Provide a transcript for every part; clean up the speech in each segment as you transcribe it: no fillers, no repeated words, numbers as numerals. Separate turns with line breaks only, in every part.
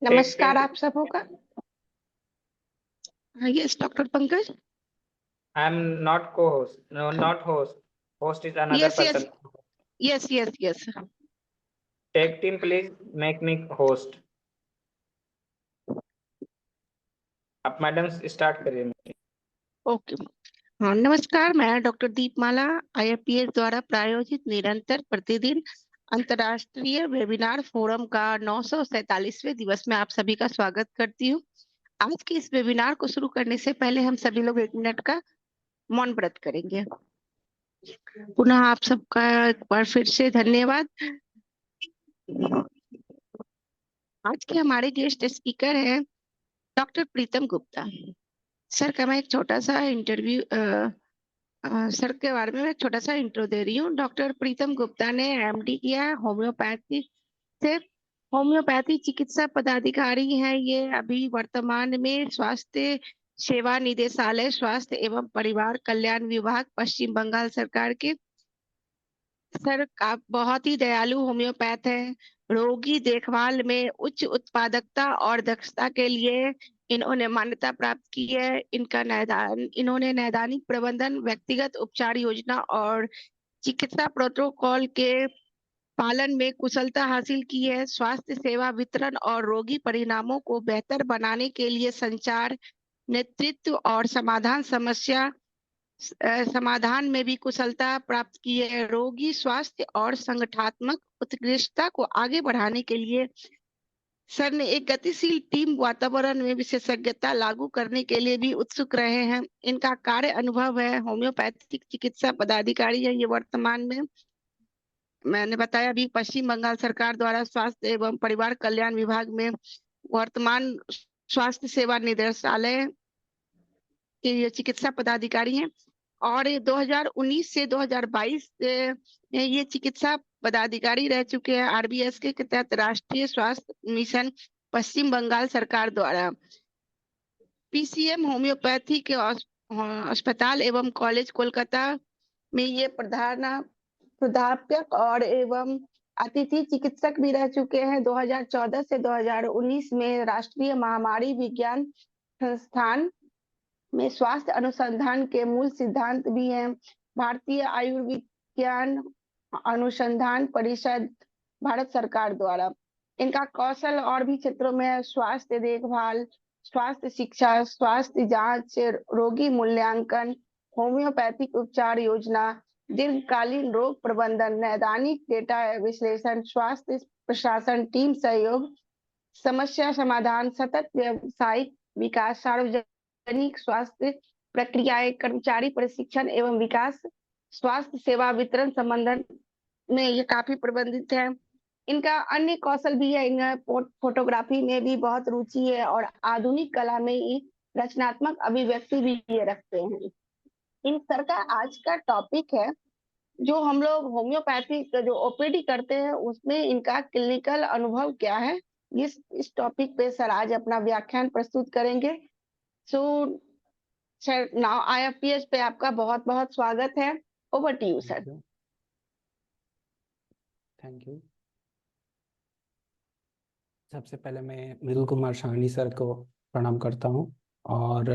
नमस्कार आप सबों का। Yes doctor Pankaj.
I am not co-host. No, not host. Host is another
yes yes
person.
Yes yes yes
Tag team, please make me host. आप madam start करिए।
Okay. हाँ नमस्कार, मैं डॉक्टर दीपमाला आईएफपीएस द्वारा प्रायोजित निरंतर प्रतिदिन अंतर्राष्ट्रीय वेबिनार फोरम का 947वें दिवस में आप सभी का स्वागत करती हूँ। आज के इस वेबिनार को शुरू करने से पहले हम सभी लोग 1 मिनट का मौन व्रत करेंगे। पुनः आप सबका एक बार फिर से धन्यवाद। आज के हमारे गेस्ट स्पीकर हैं डॉक्टर प्रीतम गुप्ता। सर का मैं एक छोटा सा इंटरव्यू सर के बारे में एक छोटा सा इंट्रो दे रही हूँ। डॉक्टर प्रीतम गुप्ता ने एमडी किया है होम्योपैथी से। होम्योपैथी चिकित्सा पदाधिकारी हैं ये। अभी वर्तमान में स्वास्थ्य सेवा निदेशालय स्वास्थ्य एवं परिवार कल्याण विभाग पश्चिम बंगाल सरकार के सर का बहुत ही दयालु होम्योपैथ है। रोगी देखभाल में उच्च उत्पादकता और दक्षता के लिए इन्होंने मान्यता प्राप्त की है। इन्होंने नैदानिक प्रबंधन, व्यक्तिगत उपचार योजना और चिकित्सा प्रोटोकॉल के पालन में कुशलता हासिल की है। स्वास्थ्य सेवा वितरण और रोगी परिणामों को बेहतर बनाने के लिए संचार, नेतृत्व और समाधान में भी कुशलता प्राप्त की है। रोगी स्वास्थ्य और संगठनात्मक उत्कृष्टता को आगे बढ़ाने के लिए सर ने एक गतिशील टीम वातावरण में विशेषज्ञता लागू करने के लिए भी उत्सुक रहे हैं। इनका कार्य अनुभव है। होम्योपैथिक चिकित्सा पदाधिकारी है ये। वर्तमान में मैंने बताया अभी पश्चिम बंगाल सरकार द्वारा स्वास्थ्य एवं परिवार कल्याण विभाग में वर्तमान स्वास्थ्य सेवा निदेशालय के ये चिकित्सा पदाधिकारी हैं। और 2019 से 2022 ये चिकित्सा पदाधिकारी रह चुके हैं आरबीएस के तहत राष्ट्रीय स्वास्थ्य मिशन पश्चिम बंगाल सरकार द्वारा। पीसीएम होम्योपैथी के अस्पताल एवं कॉलेज कोलकाता में ये प्राध्यापक और एवं अतिथि चिकित्सक भी रह चुके हैं। 2014 से 2019 में राष्ट्रीय महामारी विज्ञान संस्थान में स्वास्थ्य अनुसंधान के मूल सिद्धांत भी हैं। भारतीय आयुर्विज्ञान अनुसंधान परिषद भारत सरकार द्वारा। इनका कौशल और भी क्षेत्रों में है। स्वास्थ्य देखभाल, स्वास्थ्य शिक्षा, स्वास्थ्य जांच, रोगी मूल्यांकन, होम्योपैथिक उपचार योजना, दीर्घकालीन रोग प्रबंधन, नैदानिक डेटा विश्लेषण, स्वास्थ्य प्रशासन, टीम सहयोग, समस्या समाधान, सतत व्यावसायिक विकास, सार्वजनिक स्वास्थ्य प्रक्रियाएं, कर्मचारी प्रशिक्षण एवं विकास, स्वास्थ्य सेवा वितरण संबंधन में ये काफी प्रबंधित है। इनका अन्य कौशल भी है। इनका फोटोग्राफी में भी बहुत रुचि है और आधुनिक कला में रचनात्मक अभिव्यक्ति भी ये रखते हैं। इन सर का आज का टॉपिक है जो हम लोग होम्योपैथी का जो ओपीडी करते हैं उसमें इनका क्लिनिकल अनुभव क्या है। इस टॉपिक पे सर आज अपना व्याख्यान प्रस्तुत करेंगे। सो सर नाउ आईएफपीएस पे आपका बहुत बहुत स्वागत है। Over to you sir.
Thank you. सबसे पहले मैं मृदुल कुमार शाहनी सर को प्रणाम करता हूं और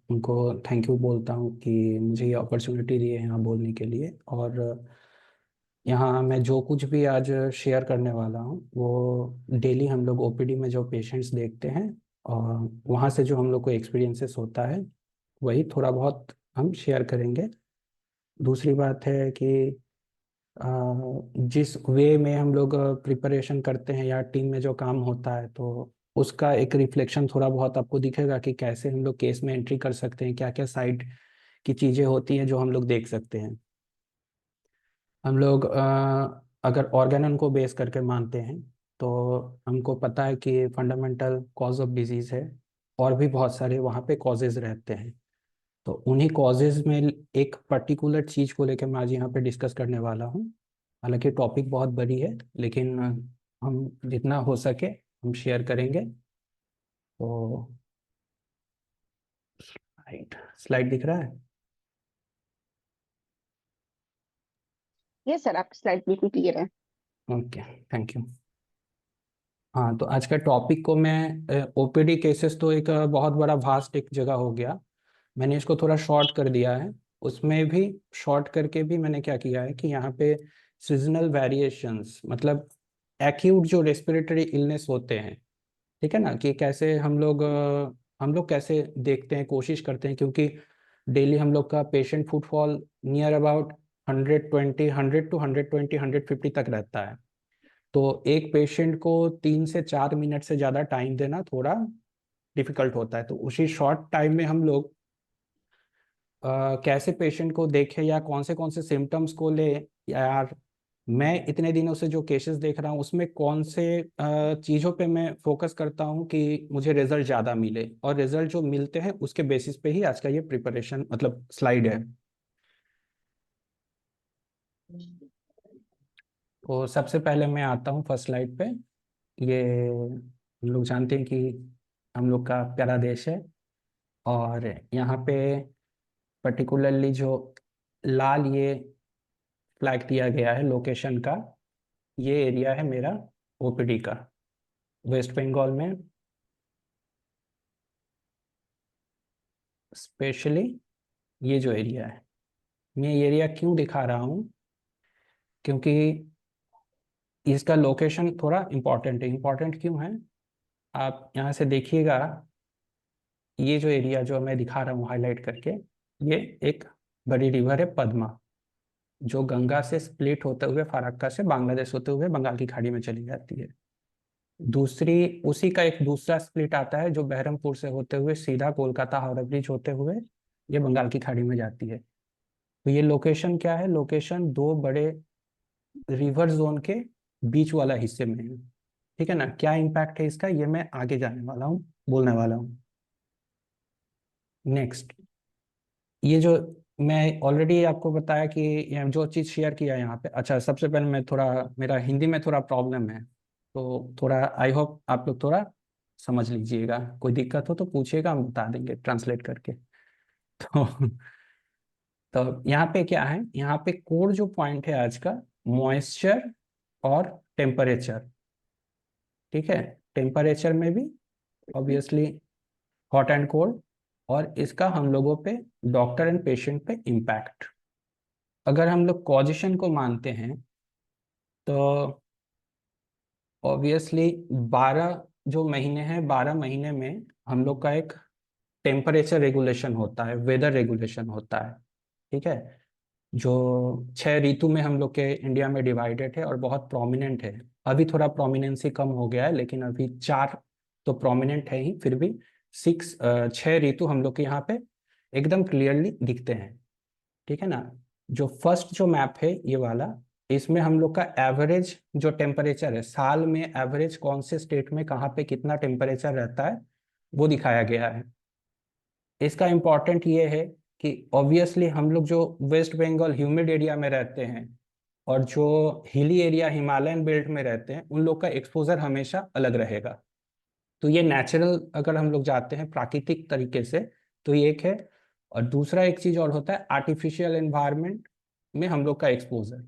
उनको थैंक यू बोलता हूं कि मुझे ये अपॉर्चुनिटी दी है यहाँ बोलने के लिए। और यहाँ मैं जो कुछ भी आज शेयर करने वाला हूँ वो डेली हम लोग ओपीडी में जो पेशेंट्स देखते हैं और वहाँ से जो हम लोग को एक्सपीरियंसेस होता है वही थोड़ा बहुत हम शेयर करेंगे। दूसरी बात है कि जिस वे में हम लोग प्रिपरेशन करते हैं या टीम में जो काम होता है तो उसका एक रिफ्लेक्शन थोड़ा बहुत आपको दिखेगा कि कैसे हम लोग केस में एंट्री कर सकते हैं, क्या क्या साइड की चीज़ें होती हैं जो हम लोग देख सकते हैं। हम लोग अगर ऑर्गेनन को बेस करके मानते हैं तो हमको पता है कि फंडामेंटल कॉज ऑफ डिजीज़ है और भी बहुत सारे वहाँ पे कॉजेज रहते हैं। तो उन्हीं कॉजेज में एक पर्टिकुलर चीज़ को लेकर मैं आज यहाँ पे डिस्कस करने वाला हूँ। हालांकि टॉपिक बहुत बड़ी है लेकिन हम जितना हो सके हम शेयर करेंगे। तो स्लाइड दिख रहा है?
ये सर आपकी स्लाइड बिल्कुल क्लियर है।
Okay, thank you. हाँ, तो आज का टॉपिक को मैं ओपीडी केसेस तो एक बहुत बड़ा वास्ट एक जगह हो गया। मैंने इसको थोड़ा शॉर्ट कर दिया है। उसमें भी शॉर्ट करके भी मैंने क्या किया है कि यहाँ पे सीजनल वेरिएशंस, मतलब एक्यूट जो रेस्पिरेटरी इलनेस होते हैं, ठीक है ना, कि कैसे हम लोग कैसे देखते हैं, कोशिश करते हैं, क्योंकि डेली हम लोग का patient footfall near about 120, 100 to 120, 150 तक रहता है। तो एक पेशेंट को 3 से 4 मिनट से ज़्यादा टाइम देना थोड़ा डिफिकल्ट होता है। तो उसी शॉर्ट टाइम में हम लोग कैसे पेशेंट को देखें या कौन से सिम्टम्स को ले, यार मैं इतने दिनों से जो केसेस देख रहा हूँ उसमें कौन से चीज़ों पे मैं फोकस करता हूँ कि मुझे रिजल्ट ज़्यादा मिले, और रिजल्ट जो मिलते हैं उसके बेसिस पे ही आज का ये प्रिपरेशन मतलब स्लाइड है। तो सबसे पहले मैं आता हूँ फर्स्ट स्लाइड पे। ये हम लोग जानते हैं कि हम लोग का प्यारा देश है, और यहाँ पे पर्टिकुलरली जो लाल ये फ्लैग दिया गया है लोकेशन का, ये एरिया है मेरा ओपीडी का, वेस्ट बंगाल में स्पेशली। ये जो एरिया है, मैं ये एरिया क्यों दिखा रहा हूँ, क्योंकि इसका लोकेशन थोड़ा इम्पोर्टेंट है। इम्पोर्टेंट क्यों है, आप यहाँ से देखिएगा, ये जो एरिया जो मैं दिखा रहा हूँ हाईलाइट करके, ये एक बड़ी रिवर है पद्मा, जो गंगा से स्प्लिट होते हुए फराक्का से बांग्लादेश होते हुए बंगाल की खाड़ी में चली जाती है। दूसरी, उसी का एक दूसरा स्प्लिट आता है जो बहरमपुर से होते हुए सीधा कोलकाता हावड़ा ब्रिज होते हुए ये बंगाल की खाड़ी में जाती है। तो ये लोकेशन क्या है, लोकेशन दो बड़े रिवर जोन के बीच वाला हिस्से में है। ठीक है ना, क्या इम्पैक्ट है इसका, ये मैं आगे जाने वाला हूँ, बोलने वाला हूँ। नेक्स्ट, ये जो मैं ऑलरेडी आपको बताया कि ये जो चीज़ शेयर किया यहाँ पे, अच्छा सबसे पहले मैं थोड़ा, मेरा हिंदी में थोड़ा प्रॉब्लम है, तो थोड़ा आई होप आप लोग थोड़ा समझ लीजिएगा। कोई दिक्कत हो तो पूछिएगा, हम बता देंगे ट्रांसलेट करके। तो यहाँ पे क्या है, यहाँ पे कोर जो पॉइंट है आज का, मॉइस्चर और टेम्परेचर। ठीक है, टेम्परेचर में भी ऑब्वियसली हॉट एंड कोल्ड, और इसका हम लोगों पे, डॉक्टर एंड पेशेंट पे इम्पैक्ट। अगर हम लोग कॉजिशन को मानते हैं तो ऑब्वियसली 12 जो महीने हैं, 12 महीने में हम लोग का एक टेम्परेचर रेगुलेशन होता है, वेदर रेगुलेशन होता है। ठीक है, जो 6 ऋतु में हम लोग के इंडिया में डिवाइडेड है और बहुत प्रोमिनेंट है। अभी थोड़ा प्रोमिनेंसी कम हो गया है, लेकिन अभी 4 तो प्रोमिनेंट है ही, फिर भी 6 ऋतु हम लोग के यहाँ पे एकदम क्लियरली दिखते हैं। ठीक है ना, जो फर्स्ट जो मैप है ये वाला, इसमें हम लोग का एवरेज जो टेम्परेचर है, साल में एवरेज कौन से स्टेट में कहाँ पे कितना टेम्परेचर रहता है वो दिखाया गया है। इसका इम्पोर्टेंट ये है कि ऑब्वियसली हम लोग जो वेस्ट बंगाल ह्यूमिड एरिया में रहते हैं और जो हिली एरिया हिमालयन बेल्ट में रहते हैं, उन लोग का एक्सपोजर हमेशा अलग रहेगा। तो ये नेचुरल, अगर हम लोग जाते हैं प्राकृतिक तरीके से, तो ये एक है। और दूसरा एक चीज और होता है, आर्टिफिशियल एनवायरनमेंट में हम लोग का एक्सपोजर।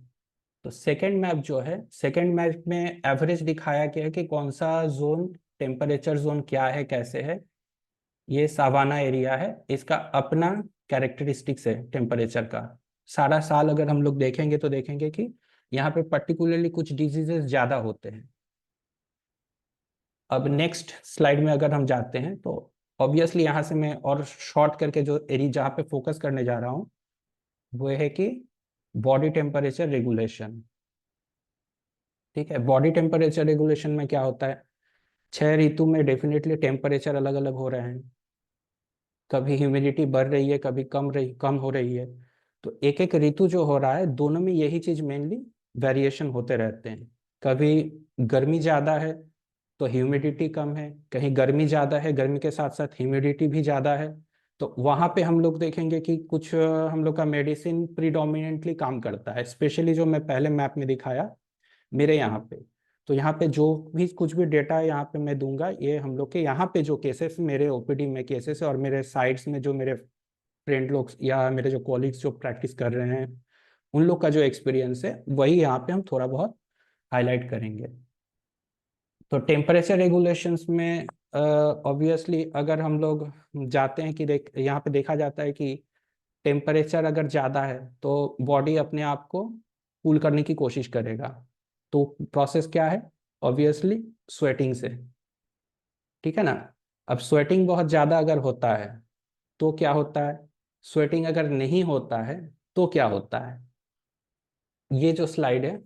तो सेकेंड मैप जो है, सेकेंड मैप में एवरेज दिखाया गया है कि कौन सा जोन, टेम्परेचर जोन क्या है, कैसे है। ये सावाना एरिया है, इसका अपना कैरेक्टरिस्टिक्स है टेम्परेचर का। सारा साल अगर हम लोग देखेंगे तो देखेंगे कि यहाँ पे पर्टिकुलरली कुछ डिजीजेस ज्यादा होते हैं। अब नेक्स्ट स्लाइड में अगर हम जाते हैं तो ऑब्वियसली यहाँ से मैं और शॉर्ट करके जो एरिया जहाँ पे फोकस करने जा रहा हूँ वो है कि बॉडी टेम्परेचर रेगुलेशन। ठीक है, बॉडी टेम्परेचर रेगुलेशन में क्या होता है, 6 ऋतु में डेफिनेटली टेम्परेचर अलग अलग हो रहे हैं। कभी ह्यूमिडिटी बढ़ रही है, कभी कम हो रही है। तो एक एक ऋतु जो हो रहा है, दोनों में यही चीज मेनली वेरिएशन होते रहते हैं। कभी गर्मी ज्यादा है तो ह्यूमिडिटी कम है, कहीं गर्मी ज्यादा है, गर्मी के साथ साथ ह्यूमिडिटी भी ज्यादा है। तो वहां पे हम लोग देखेंगे कि कुछ हम लोग का मेडिसिन प्रीडोमिनेंटली काम करता है, स्पेशली जो मैं पहले मैप में दिखाया मेरे यहाँ पे। तो यहाँ पे जो भी कुछ भी डेटा यहाँ पे मैं दूंगा, ये हम लोग के यहाँ पे जो केसेस, मेरे ओपीडी में केसेस है, और मेरे साइट्स में जो मेरे फ्रेंड लोग या मेरे जो कॉलीग्स जो प्रैक्टिस कर रहे हैं, उन लोग का जो एक्सपीरियंस है, वही यहाँ पे हम थोड़ा बहुत हाईलाइट करेंगे। तो टेम्परेचर रेगुलेशंस में ऑब्वियसली अगर हम लोग जाते हैं कि यहाँ पे देखा जाता है कि टेम्परेचर अगर ज़्यादा है तो बॉडी अपने आप को कूल करने की कोशिश करेगा। तो प्रोसेस क्या है? ऑब्वियसली स्वेटिंग से, ठीक है ना। अब स्वेटिंग बहुत ज़्यादा अगर होता है तो क्या होता है, स्वेटिंग अगर नहीं होता है तो क्या होता है। ये जो स्लाइड है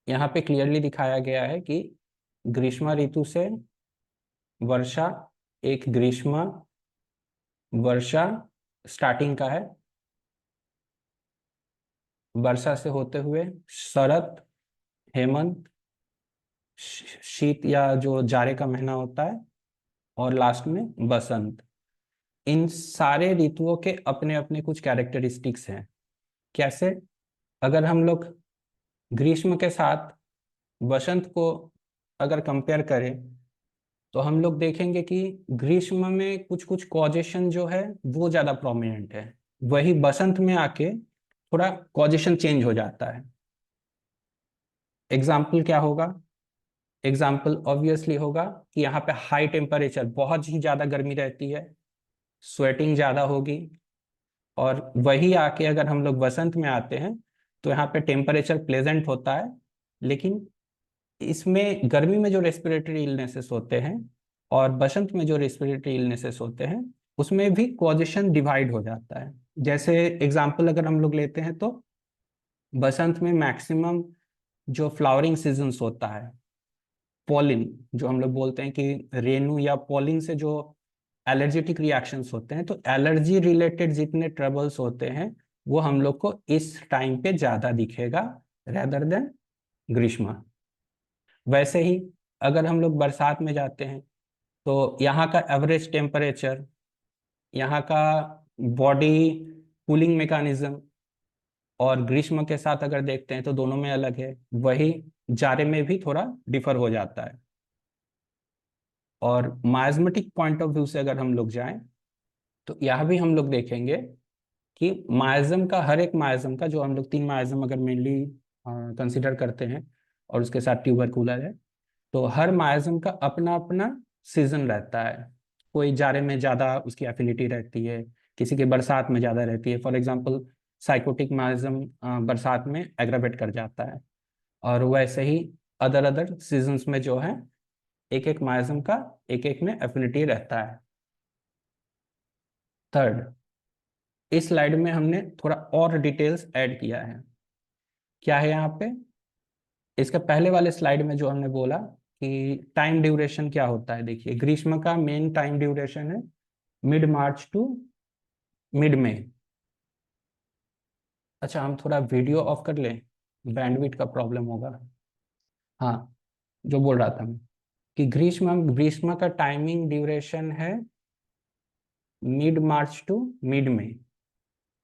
यहाँ पे क्लियरली दिखाया गया है कि ग्रीष्म ऋतु से वर्षा, एक ग्रीष्म वर्षा स्टार्टिंग का है, वर्षा से होते हुए शरत, हेमंत, शीत या जो जाड़े का महीना होता है, और लास्ट में बसंत। इन सारे ऋतुओं के अपने अपने कुछ कैरेक्टरिस्टिक्स हैं। कैसे? अगर हम लोग ग्रीष्म के साथ बसंत को अगर कंपेयर करें तो हम लोग देखेंगे कि ग्रीष्म में कुछ कुछ कॉजेशन जो है वो ज्यादा प्रोमिनेंट है, वही बसंत में आके थोड़ा कॉजेशन चेंज हो जाता है। एग्जाम्पल क्या होगा? एग्जाम्पल ऑब्वियसली होगा कि यहाँ पे हाई टेम्परेचर, बहुत ही ज्यादा गर्मी रहती है, स्वेटिंग ज्यादा होगी। और वही आके अगर हम लोग बसंत में आते हैं तो यहाँ पे टेम्परेचर प्लेजेंट होता है, लेकिन इसमें गर्मी में जो रेस्पिरेटरी इलनेसेस होते हैं और बसंत में जो रेस्पिरेटरी इलनेसेस होते हैं उसमें भी कॉजेशन डिवाइड हो जाता है। जैसे एग्जाम्पल अगर हम लोग लेते हैं तो बसंत में मैक्सिमम जो फ्लावरिंग सीजन्स होता है, पॉलिन जो हम लोग बोलते हैं कि रेणु या पॉलिन से जो एलर्जेटिक रिएक्शंस होते हैं, तो एलर्जी रिलेटेड जितने ट्रबल्स होते हैं वो हम लोग को इस टाइम पे ज्यादा दिखेगा रेदर देन ग्रीष्म। वैसे ही अगर हम लोग बरसात में जाते हैं तो यहाँ का एवरेज टेम्परेचर, यहाँ का बॉडी कूलिंग मैकेनिज्म और ग्रीष्म के साथ अगर देखते हैं तो दोनों में अलग है। वही जाड़े में भी थोड़ा डिफर हो जाता है। और माइजमेटिक पॉइंट ऑफ व्यू से अगर हम लोग जाएं तो यह भी हम लोग देखेंगे कि माइजम का, हर एक माइजम का, जो हम लोग 3 माइजम अगर मेनली कंसिडर करते हैं और उसके साथ ट्यूबरकुलर है, तो हर माइजम का अपना अपना सीजन रहता है। कोई जाड़े में ज़्यादा उसकी एफिनिटी रहती है, किसी के बरसात में ज़्यादा रहती है। फॉर एग्जांपल साइकोटिक माइजम बरसात में एग्रावेट कर जाता है, और वैसे ही अदर अदर सीजन्स में जो है एक एक माइजम का एक एक में एफिनिटी रहता है। थर्ड, इस स्लाइड में हमने थोड़ा और डिटेल्स ऐड किया है। क्या है यहाँ पे? इसका पहले वाले स्लाइड में जो हमने बोला कि टाइम ड्यूरेशन क्या होता है, देखिए ग्रीष्म का मेन टाइम ड्यूरेशन है मिड मार्च टू मिड मई। अच्छा, हम थोड़ा वीडियो ऑफ कर लें, बैंडविड्थ का प्रॉब्लम होगा। हाँ, जो बोल रहा था मैं कि ग्रीष्म ग्रीष्म का टाइमिंग ड्यूरेशन है मिड मार्च टू मिड मई,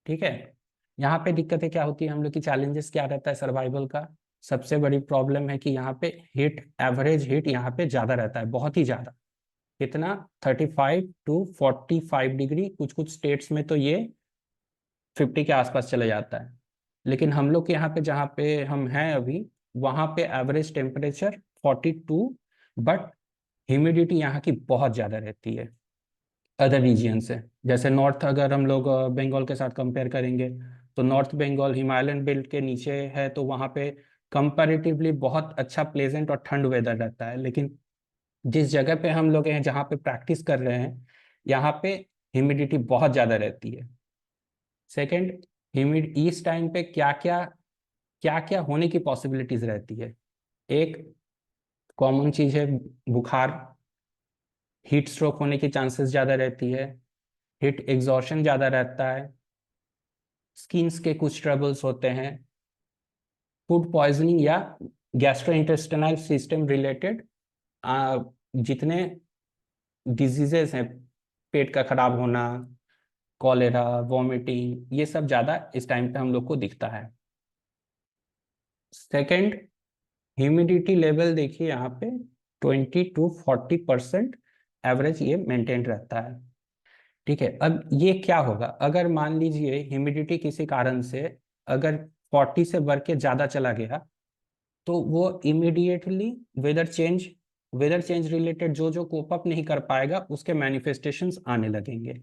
ठीक है। यहाँ पे दिक्कतें क्या होती है, हम लोग की चैलेंजेस क्या रहता है सर्वाइवल का? सबसे बड़ी प्रॉब्लम है कि यहाँ पे हीट, एवरेज हीट यहाँ पे ज्यादा रहता है, बहुत ही ज्यादा। कितना? 35 to 45 डिग्री, कुछ कुछ स्टेट्स में तो ये 50 के आसपास चले जाता है। लेकिन हम लोग के यहाँ पे, जहाँ पे हम हैं अभी, वहाँ पे एवरेज टेम्परेचर 42, बट ह्यूमिडिटी यहाँ की बहुत ज़्यादा रहती है अदर रीजियन से। जैसे नॉर्थ अगर हम लोग बंगाल के साथ कंपेयर करेंगे तो नॉर्थ बंगाल हिमालयन बेल्ट के नीचे है, तो वहाँ पे कंपैरेटिवली बहुत अच्छा प्लेजेंट और ठंड वेदर रहता है। लेकिन जिस जगह पे हम लोग हैं, जहाँ पे प्रैक्टिस कर रहे हैं, यहाँ पे ह्यूमिडिटी बहुत ज़्यादा रहती है। सेकेंड, ह्यूमिड इस टाइम पे क्या क्या होने की पॉसिबिलिटीज रहती है? एक कॉमन चीज है बुखार, हीट स्ट्रोक होने की चांसेस ज़्यादा रहती है, हीट एग्जॉशन ज़्यादा रहता है, स्किन्स के कुछ ट्रबल्स होते हैं, फूड पॉइजनिंग या गैस्ट्रोइंटेस्टाइनल सिस्टम रिलेटेड जितने डिजीजेस हैं, पेट का खराब होना, कॉलेरा, वॉमिटिंग, ये सब ज़्यादा इस टाइम पे हम लोग को दिखता है। सेकेंड, ह्यूमिडिटी लेवल देखिए यहाँ पे 20 to 40% एवरेज ये मेंटेन रहता है, ठीक है। अब ये क्या होगा अगर मान लीजिए ह्यूमिडिटी किसी कारण से अगर 40 से बढ़ के ज़्यादा चला गया, तो वो इमीडिएटली वेदर चेंज रिलेटेड जो जो कोप अप नहीं कर पाएगा उसके मैनिफेस्टेशंस आने लगेंगे।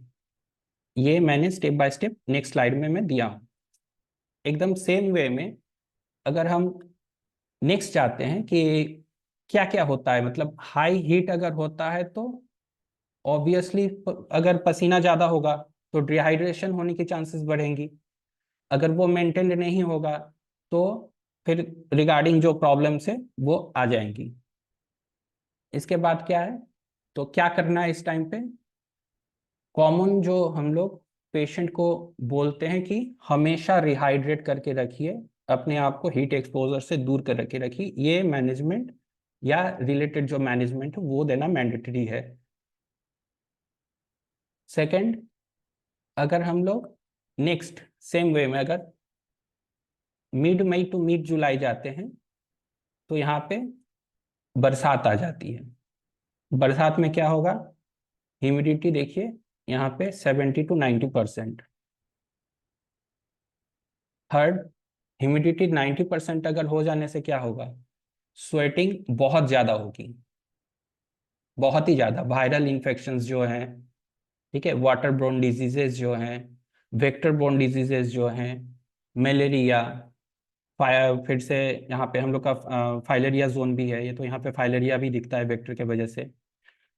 ये मैंने step by step next slide में मैं दिया हूँ। एकदम सेम वे में अगर हम नेक्स्ट जाते हैं कि क्या क्या होता है, मतलब हाई हीट अगर होता है तो ऑब्वियसली अगर पसीना ज्यादा होगा तो डिहाइड्रेशन होने की चांसेस बढ़ेंगी। अगर वो मेंटेन्ड नहीं होगा तो फिर रिगार्डिंग जो प्रॉब्लम्स है वो आ जाएंगी। इसके बाद क्या है, तो क्या करना है इस टाइम पे। कॉमन जो हम लोग पेशेंट को बोलते हैं कि हमेशा रिहाइड्रेट करके रखिए, अपने आप को हीट एक्सपोजर से दूर कर रखे रखिए। ये मैनेजमेंट या रिलेटेड जो मैनेजमेंट है वो देना मैंडेटरी है। सेकंड, अगर हम लोग नेक्स्ट सेम वे में अगर मिड मई टू मिड जुलाई जाते हैं तो यहाँ पे बरसात आ जाती है। बरसात में क्या होगा, ह्यूमिडिटी देखिए यहाँ पे 70 to 90%। थर्ड, ह्यूमिडिटी 90% अगर हो जाने से क्या होगा, स्वेटिंग बहुत ज्यादा होगी, बहुत ही ज्यादा। वायरल इन्फेक्शंस जो हैं, ठीक है, वाटर बोर्न डिजीजेस जो हैं, वेक्टर बोर्न डिजीजेस जो हैं, मलेरिया, फायर, फिर से यहाँ पे हम लोग का फाइलेरिया जोन भी है, ये तो यहाँ पे फाइलेरिया भी दिखता है वेक्टर के वजह से।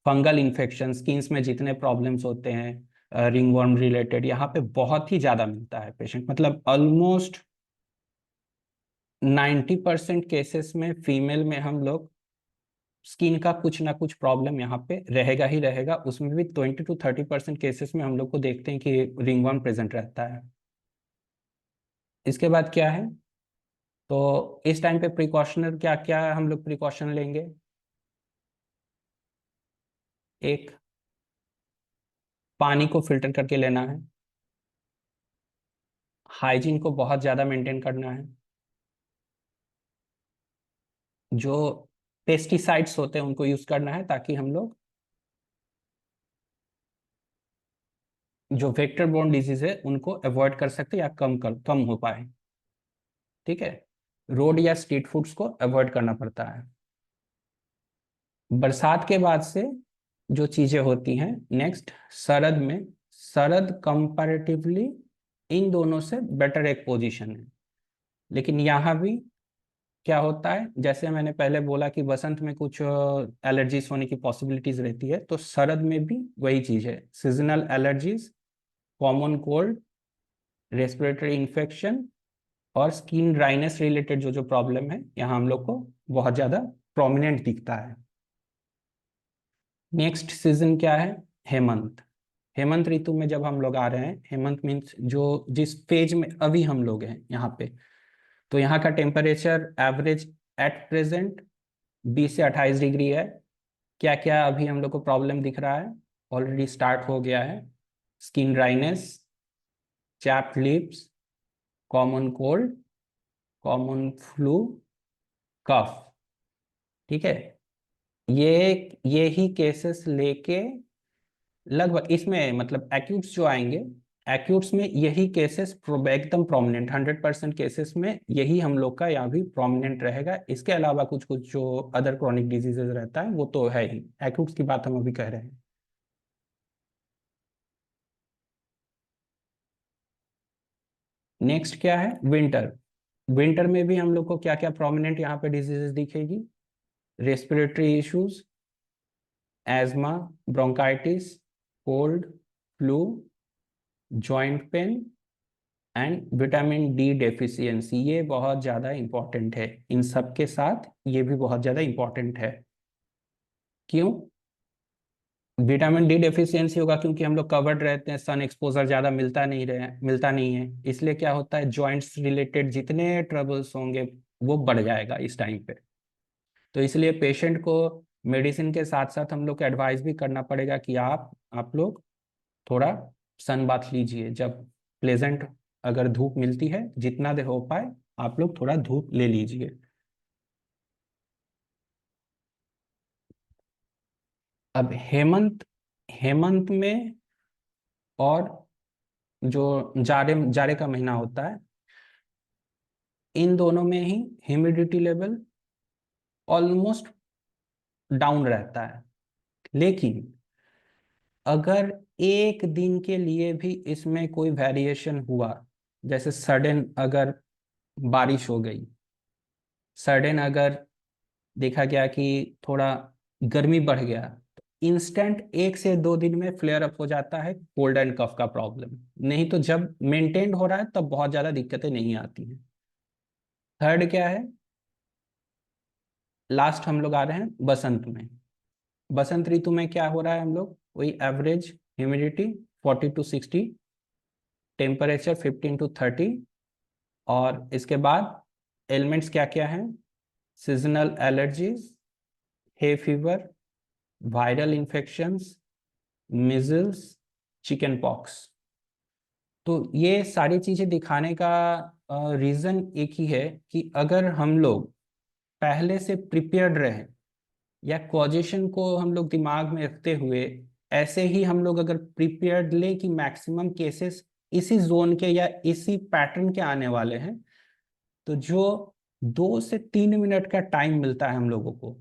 फंगल इन्फेक्शन, स्किन्स में जितने प्रॉब्लम्स होते हैं रिंगवर्म रिलेटेड, यहाँ पे बहुत ही ज्यादा मिलता है पेशेंट। मतलब ऑलमोस्ट 90% केसेस में फीमेल में हम लोग स्किन का कुछ ना कुछ प्रॉब्लम यहाँ पे रहेगा ही रहेगा। उसमें भी 20 to 30% केसेस में हम लोग को देखते हैं कि रिंगवर्म प्रेजेंट रहता है। इसके बाद क्या है, तो इस टाइम पे प्रिकॉशनर क्या क्या हम लोग प्रिकॉशन लेंगे। एक, पानी को फिल्टर करके लेना है, हाइजीन को बहुत ज़्यादा मेंटेन करना है, जो पेस्टिसाइड्स होते हैं उनको यूज़ करना है ताकि हम लोग जो वेक्टर बोर्न डिजीज है उनको अवॉइड कर सकते या कम हो पाए। ठीक है, रोड या स्ट्रीट फूड्स को अवॉइड करना पड़ता है। बरसात के बाद से जो चीज़ें होती हैं नेक्स्ट, सरद में, सरद कंपैरेटिवली इन दोनों से बेटर एक पोजीशन है। लेकिन यहाँ भी क्या होता है, जैसे मैंने पहले बोला कि बसंत में कुछ एलर्जीज होने की पॉसिबिलिटीज रहती है, तो सरद में भी वही चीज़ है, seasonal allergies, common cold, respiratory infection और स्किन ड्राइनेस रिलेटेड जो जो प्रॉब्लम है यहाँ हम लोग को बहुत ज़्यादा प्रोमिनेंट दिखता है। नेक्स्ट सीजन क्या है, हेमंत। हेमंत ऋतु में जब हम लोग आ रहे हैं, हेमंत मीन्स जो जिस फेज में अभी हम लोग हैं यहाँ पे, तो यहाँ का टेम्परेचर एवरेज एट प्रेजेंट 20 से 28 डिग्री है। क्या क्या अभी हम लोग को प्रॉब्लम दिख रहा है, ऑलरेडी स्टार्ट हो गया है, skin dryness, chapped lips, common cold, common flu, cough. ठीक है, ये ही केसेस लेके लगभग इसमें मतलब एक्यूट्स जो आएंगे, एक्यूट्स में यही केसेस एकदम प्रोमिनेंट 100% केसेस में यही हम लोग का यहाँ भी प्रोमिनेंट रहेगा। इसके अलावा कुछ कुछ जो अदर क्रॉनिक डिजीजेज रहता है वो तो है ही, एक्यूट्स की बात हम अभी कह रहे हैं। नेक्स्ट क्या है, विंटर। विंटर में भी हम लोग को क्या क्या प्रोमिनेंट यहाँ पे डिजीजेस दिखेगी, respiratory issues, asthma, bronchitis, cold, flu, joint pain and vitamin D deficiency. ये बहुत ज़्यादा इंपॉर्टेंट है, इन सब के साथ ये भी बहुत ज़्यादा इंपॉर्टेंट है। क्यों विटामिन डी डेफिशिएंसी होगा, क्योंकि हम लोग कवर्ड रहते हैं, सन एक्सपोजर ज़्यादा मिलता नहीं है, इसलिए क्या होता है, जॉइंट्स रिलेटेड जितने ट्रबल्स होंगे वो बढ़ जाएगा इस टाइम पे। तो इसलिए पेशेंट को मेडिसिन के साथ साथ हम लोग को एडवाइस भी करना पड़ेगा कि आप लोग थोड़ा सन बाथ लीजिए, जब प्लेजेंट अगर धूप मिलती है जितना देर हो पाए आप लोग थोड़ा धूप ले लीजिए। अब हेमंत, हेमंत में और जो जाड़े का महीना होता है, इन दोनों में ही ह्यूमिडिटी लेवल ऑलमोस्ट डाउन रहता है। लेकिन अगर एक दिन के लिए भी इसमें कोई वेरिएशन हुआ, जैसे सडन अगर बारिश हो गई, सडन अगर देखा गया कि थोड़ा गर्मी बढ़ गया, तो इंस्टेंट 1 से 2 दिन में फ्लेयर अप हो जाता है कोल्ड एंड कफ का प्रॉब्लम। नहीं तो जब मेंटेन्ड हो रहा है तब बहुत ज्यादा दिक्कतें नहीं आती हैं। थर्ड क्या है, लास्ट हम लोग आ रहे हैं बसंत में। बसंत ऋतु में क्या हो रहा है, हम लोग वही average humidity 40 to 60, temperature 15 to 30, और इसके बाद एलिमेंट्स क्या क्या हैं, seasonal allergies, hay fever, viral infections, measles, chicken pox. तो ये सारी चीजें दिखाने का रीजन एक ही है कि अगर हम लोग पहले से प्रिपेयर्ड रहे, या कॉजेशन को हम लोग दिमाग में रखते हुए ऐसे ही हम लोग अगर प्रिपेयर्ड ले कि मैक्सिमम केसेस इसी जोन के या इसी पैटर्न के आने वाले हैं, तो जो 2 से 3 मिनट का टाइम मिलता है हम लोगों को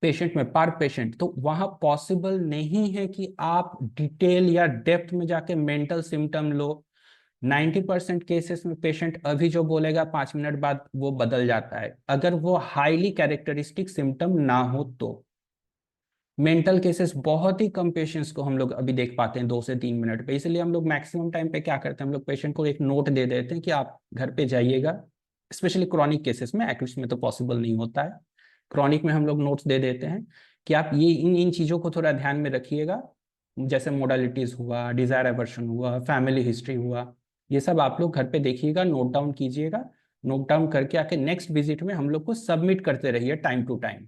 पेशेंट में, पर पेशेंट, तो वहां पॉसिबल नहीं है कि आप डिटेल या डेप्थ में जाके मेंटल सिम्टम लो। 90% केसेस में पेशेंट अभी जो बोलेगा 5 मिनट बाद वो बदल जाता है, अगर वो हाईली कैरेक्टरिस्टिक सिम्टम ना हो तो। मेंटल केसेस बहुत ही कम पेशेंट्स को हम लोग अभी देख पाते हैं 2 से 3 मिनट पे, इसलिए हम लोग मैक्सिमम टाइम पे क्या करते हैं, हम लोग पेशेंट को एक नोट दे देते हैं कि आप घर पे जाइएगा। स्पेशली क्रॉनिक केसेस में, एक्यूट में तो पॉसिबल नहीं होता है, क्रॉनिक में हम लोग नोट्स दे देते हैं कि आप ये इन इन चीज़ों को थोड़ा ध्यान में रखिएगा, जैसे मोडालिटीज हुआ, डिजायर एवर्शन हुआ, फैमिली हिस्ट्री हुआ, ये सब आप लोग घर पे देखिएगा, नोट डाउन कीजिएगा। नोट डाउन करके आके नेक्स्ट विजिट में हम लोग को सबमिट करते रहिए टाइम टू टाइम।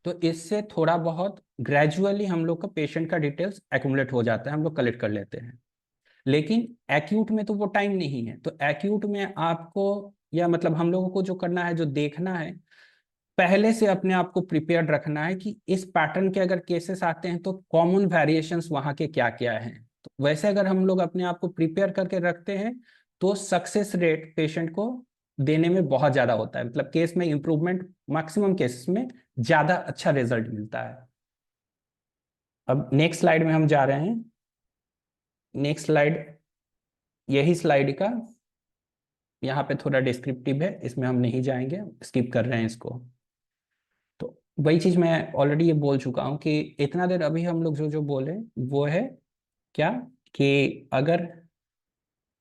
तो इससे थोड़ा बहुत ग्रेजुअली हम लोग का पेशेंट का डिटेल्स एक्यूमुलेट हो जाता है, हम लोग कलेक्ट कर लेते हैं। लेकिन एक्यूट में तो वो टाइम नहीं है, तो एक्यूट में आपको, या मतलब हम लोगों को जो करना है, जो देखना है, पहले से अपने आप को प्रिपेयर्ड रखना है कि इस पैटर्न के अगर केसेस आते हैं तो कॉमन वेरिएशंस वहां के क्या क्या हैं। तो वैसे अगर हम लोग अपने आप को प्रिपेयर करके रखते हैं तो सक्सेस रेट पेशेंट को देने में बहुत ज्यादा होता है, मतलब केस में इंप्रूवमेंट मैक्सिमम केसेस में ज्यादा अच्छा रिजल्ट मिलता है। अब नेक्स्ट स्लाइड में हम जा रहे हैं। नेक्स्ट स्लाइड, यही स्लाइड का यहाँ पे थोड़ा डिस्क्रिप्टिव है, इसमें हम नहीं जाएंगे, स्किप कर रहे हैं इसको। तो वही चीज मैं ऑलरेडी ये बोल चुका हूँ कि इतना देर अभी हम लोग जो जो बोले वो है क्या, कि अगर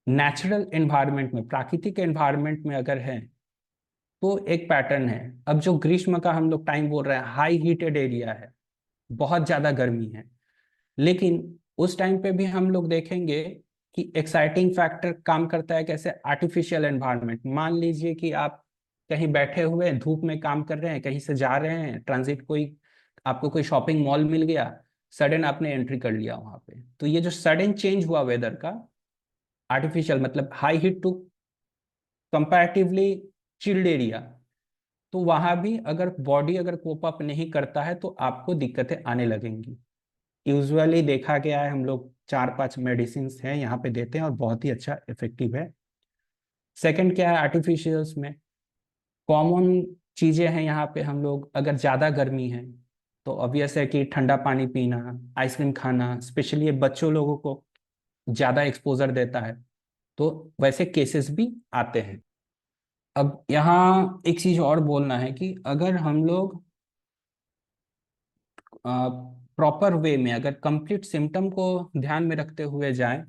नेचुरल एनवायरनमेंट में, प्राकृतिक एनवायरनमेंट में अगर है तो एक पैटर्न है। अब जो ग्रीष्म का हम लोग टाइम बोल रहे हैं, हाई हीटेड एरिया है, बहुत ज्यादा गर्मी है, लेकिन उस टाइम पे भी हम लोग देखेंगे कि एक्साइटिंग फैक्टर काम करता है कैसे, आर्टिफिशियल एनवायरनमेंट। मान लीजिए कि आप कहीं बैठे हुए हैं, धूप में काम कर रहे हैं, कहीं से जा रहे हैं ट्रांजिट, कोई आपको कोई शॉपिंग मॉल मिल गया, सडन आपने एंट्री कर लिया वहां पे, तो ये जो सडन चेंज हुआ वेदर का, आर्टिफिशियल मतलब high heat to comparatively chilled area, तो वहां भी अगर बॉडी अगर कोप अप नहीं करता है तो आपको दिक्कतें आने लगेंगी। यूजुअली देखा गया है, हम लोग 4-5 मेडिसिन हैं यहाँ पे देते हैं और बहुत ही अच्छा इफेक्टिव है। सेकंड क्या है, आर्टिफिशियल्स में कॉमन चीजें हैं यहाँ पे, हम लोग अगर ज्यादा गर्मी है तो ऑब्वियस है कि ठंडा पानी पीना, आइसक्रीम खाना, स्पेशली ये बच्चों लोगों को ज्यादा एक्सपोजर देता है, तो वैसे केसेस भी आते हैं। अब यहाँ एक चीज और बोलना है कि अगर हम लोग प्रॉपर वे में अगर कंप्लीट सिम्टम को ध्यान में रखते हुए जाएं,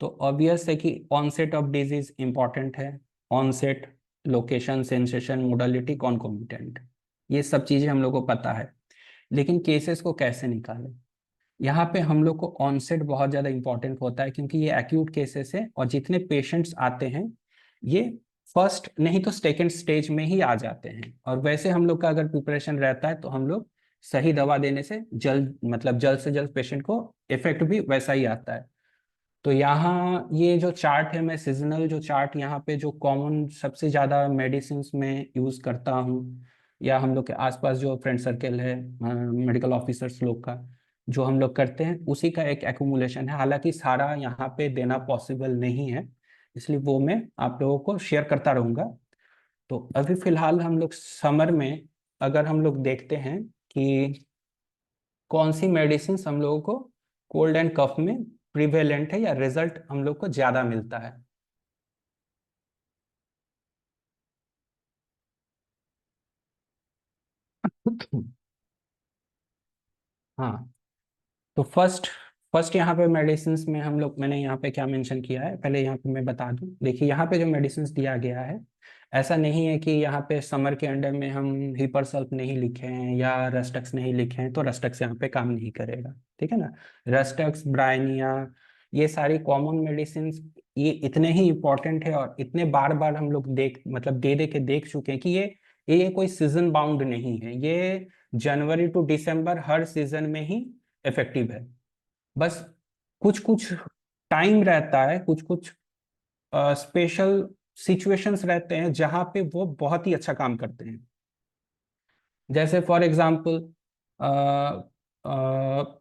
तो ऑब्वियस है कि ऑनसेट ऑफ डिजीज इंपॉर्टेंट है। Onset, location, sensation, modality, concomitant, ये सब चीजें हम लोग को पता है। लेकिन केसेस को कैसे निकालें, यहाँ पे हम लोग को ऑनसेट बहुत ज़्यादा इंपॉर्टेंट होता है, क्योंकि ये एक्यूट केसेस है और जितने पेशेंट्स आते हैं ये फर्स्ट नहीं तो सेकेंड स्टेज में ही आ जाते हैं। और वैसे हम लोग का अगर प्रिपरेशन रहता है तो हम लोग सही दवा देने से जल्द, मतलब जल्द से जल्द पेशेंट को इफेक्ट भी वैसा ही आता है। तो यहाँ ये जो चार्ट है, मैं सीजनल जो चार्ट यहाँ पे जो कॉमन सबसे ज़्यादा मेडिसिन में यूज़ करता हूँ, या हम लोग के आसपास जो फ्रेंड सर्कल है मेडिकल ऑफिसर्स लोग का जो हम लोग करते हैं, उसी का एक एक्यूमुलेशन है। हालांकि सारा यहाँ पे देना पॉसिबल नहीं है, इसलिए वो मैं आप लोगों को शेयर करता रहूँगा। तो अभी फिलहाल हम लोग समर में अगर हम लोग देखते हैं कि कौन सी मेडिसिन हम लोगों को कोल्ड एंड कफ में प्रिवेलेंट है या रिजल्ट हम लोग को ज्यादा मिलता है। हाँ, तो फर्स्ट यहाँ पे मेडिसिन में हम लोग, मैंने यहाँ पे क्या मेंशन किया है पहले यहाँ पे मैं बता दूं। देखिए यहाँ पे जो मेडिसिन दिया गया है, ऐसा नहीं है कि यहाँ पे समर के अंडर में हम हिपरसल्फ नहीं लिखे हैं या रस्टक्स नहीं लिखे हैं तो रस्टक्स यहाँ पे काम नहीं करेगा, ठीक है ना। रस्टक्स, ब्रायनिया, ये सारी कॉमन मेडिसिन, ये इतने ही इंपॉर्टेंट है और इतने बार बार हम लोग मतलब दे दे के देख चुके हैं कि ये कोई सीजन बाउंड नहीं है। ये जनवरी टू दिसंबर हर सीजन में ही इफेक्टिव है। बस कुछ कुछ टाइम रहता है, कुछ कुछ स्पेशल सिचुएशंस रहते हैं जहां पे वो बहुत ही अच्छा काम करते हैं। जैसे फॉर एग्जांपल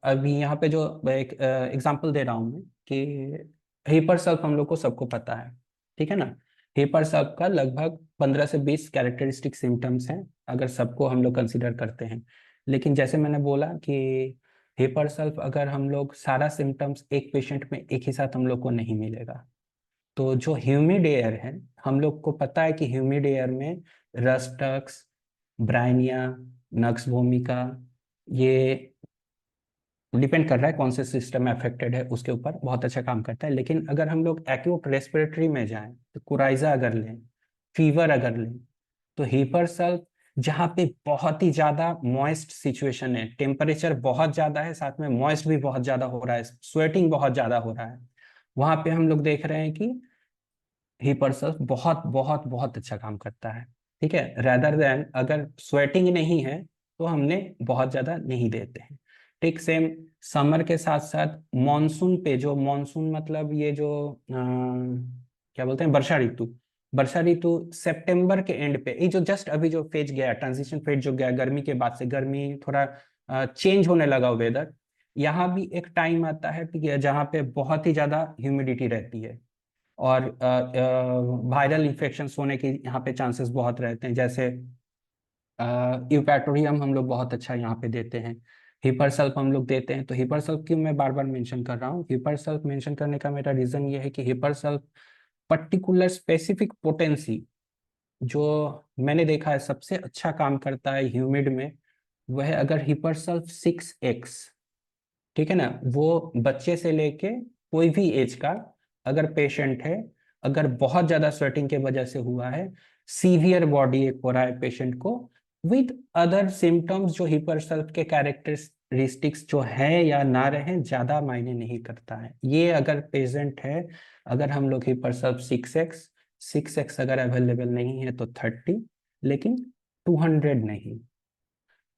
अभी यहाँ पे जो एक एग्जांपल दे रहा हूँ मैं कि हिपरसल्फ हम लोग को सबको पता है, ठीक है ना। हिपरसल्फ का लगभग 15 से 20 कैरेक्टरिस्टिक सिम्टम्स हैं अगर सबको हम लोग कंसिडर करते हैं। लेकिन जैसे मैंने बोला कि हिपरसल्फ अगर हम लोग सारा सिम्टम्स एक पेशेंट में एक ही साथ हम लोग को नहीं मिलेगा। तो जो ह्यूमिड एयर है, हम लोग को पता है कि ह्यूमिड एयर में रस्टक्स, ब्रायनिया, नक्स वोमिका, ये डिपेंड कर रहा है कौन से सिस्टम अफेक्टेड है उसके ऊपर, बहुत अच्छा काम करता है। लेकिन अगर हम लोग एक्यूट रेस्पिरेटरी में जाएं तो कुराइजा अगर लें, फीवर अगर लें, तो हिपरसल्फ जहाँ पे बहुत ही ज्यादा मॉइस्ट सिचुएशन है, टेम्परेचर बहुत ज्यादा है, साथ में मॉइस्ट भी बहुत ज्यादा हो रहा है, स्वेटिंग बहुत ज्यादा हो रहा है, वहां पे हम लोग देख रहे हैं कि हिपरसल्फ बहुत बहुत बहुत अच्छा काम करता है, ठीक है। रेदर देन अगर स्वेटिंग नहीं है तो हमने बहुत ज्यादा नहीं देते हैं। ठीक सेम समर के साथ साथ मॉनसून पे, जो मॉनसून मतलब ये जो क्या बोलते हैं, वर्षा ऋतु, वर्षा ऋतु सितंबर के एंड पे, ये जो जस्ट अभी जो फेज गया, ट्रांजिशन फेज जो गया गर्मी के बाद से, गर्मी थोड़ा चेंज होने लगा वेदर, यहाँ भी एक टाइम आता है कि जहाँ पे बहुत ही ज्यादा ह्यूमिडिटी रहती है और वायरल इन्फेक्शन होने के यहाँ पे चांसेस बहुत रहते हैं। जैसे यूपैटोरियम हम लोग बहुत अच्छा यहाँ पे देते हैं, हिपरसल्फ हम लोग देते हैं। तो हिपरसल्फ की मैं बार बार मेंशन कर रहा हूँ, हिपरसल्फ मेंशन करने का मेरा रीजन ये है कि हिपरसल्फ पर्टिकुलर स्पेसिफिक पोटेंसी जो मैंने देखा है सबसे अच्छा काम करता है ह्यूमिड में, वह है अगर हिपरसल्फ 6x, ठीक है ना, वो बच्चे से लेके कोई भी एज का अगर पेशेंट है, अगर बहुत ज्यादा स्वेटिंग के वजह से हुआ है, सीवियर बॉडी एक हो रहा है पेशेंट को, विद अदर सिम्टम्स, जो हिपरसल्फ के कैरेक्टरिस्टिक्स जो है या ना रहे ज्यादा मायने नहीं करता है। ये अगर पेशेंट है, अगर हम लोग हिपरसल्फ 6x अगर अवेलेबल नहीं है तो 30, लेकिन 200 नहीं।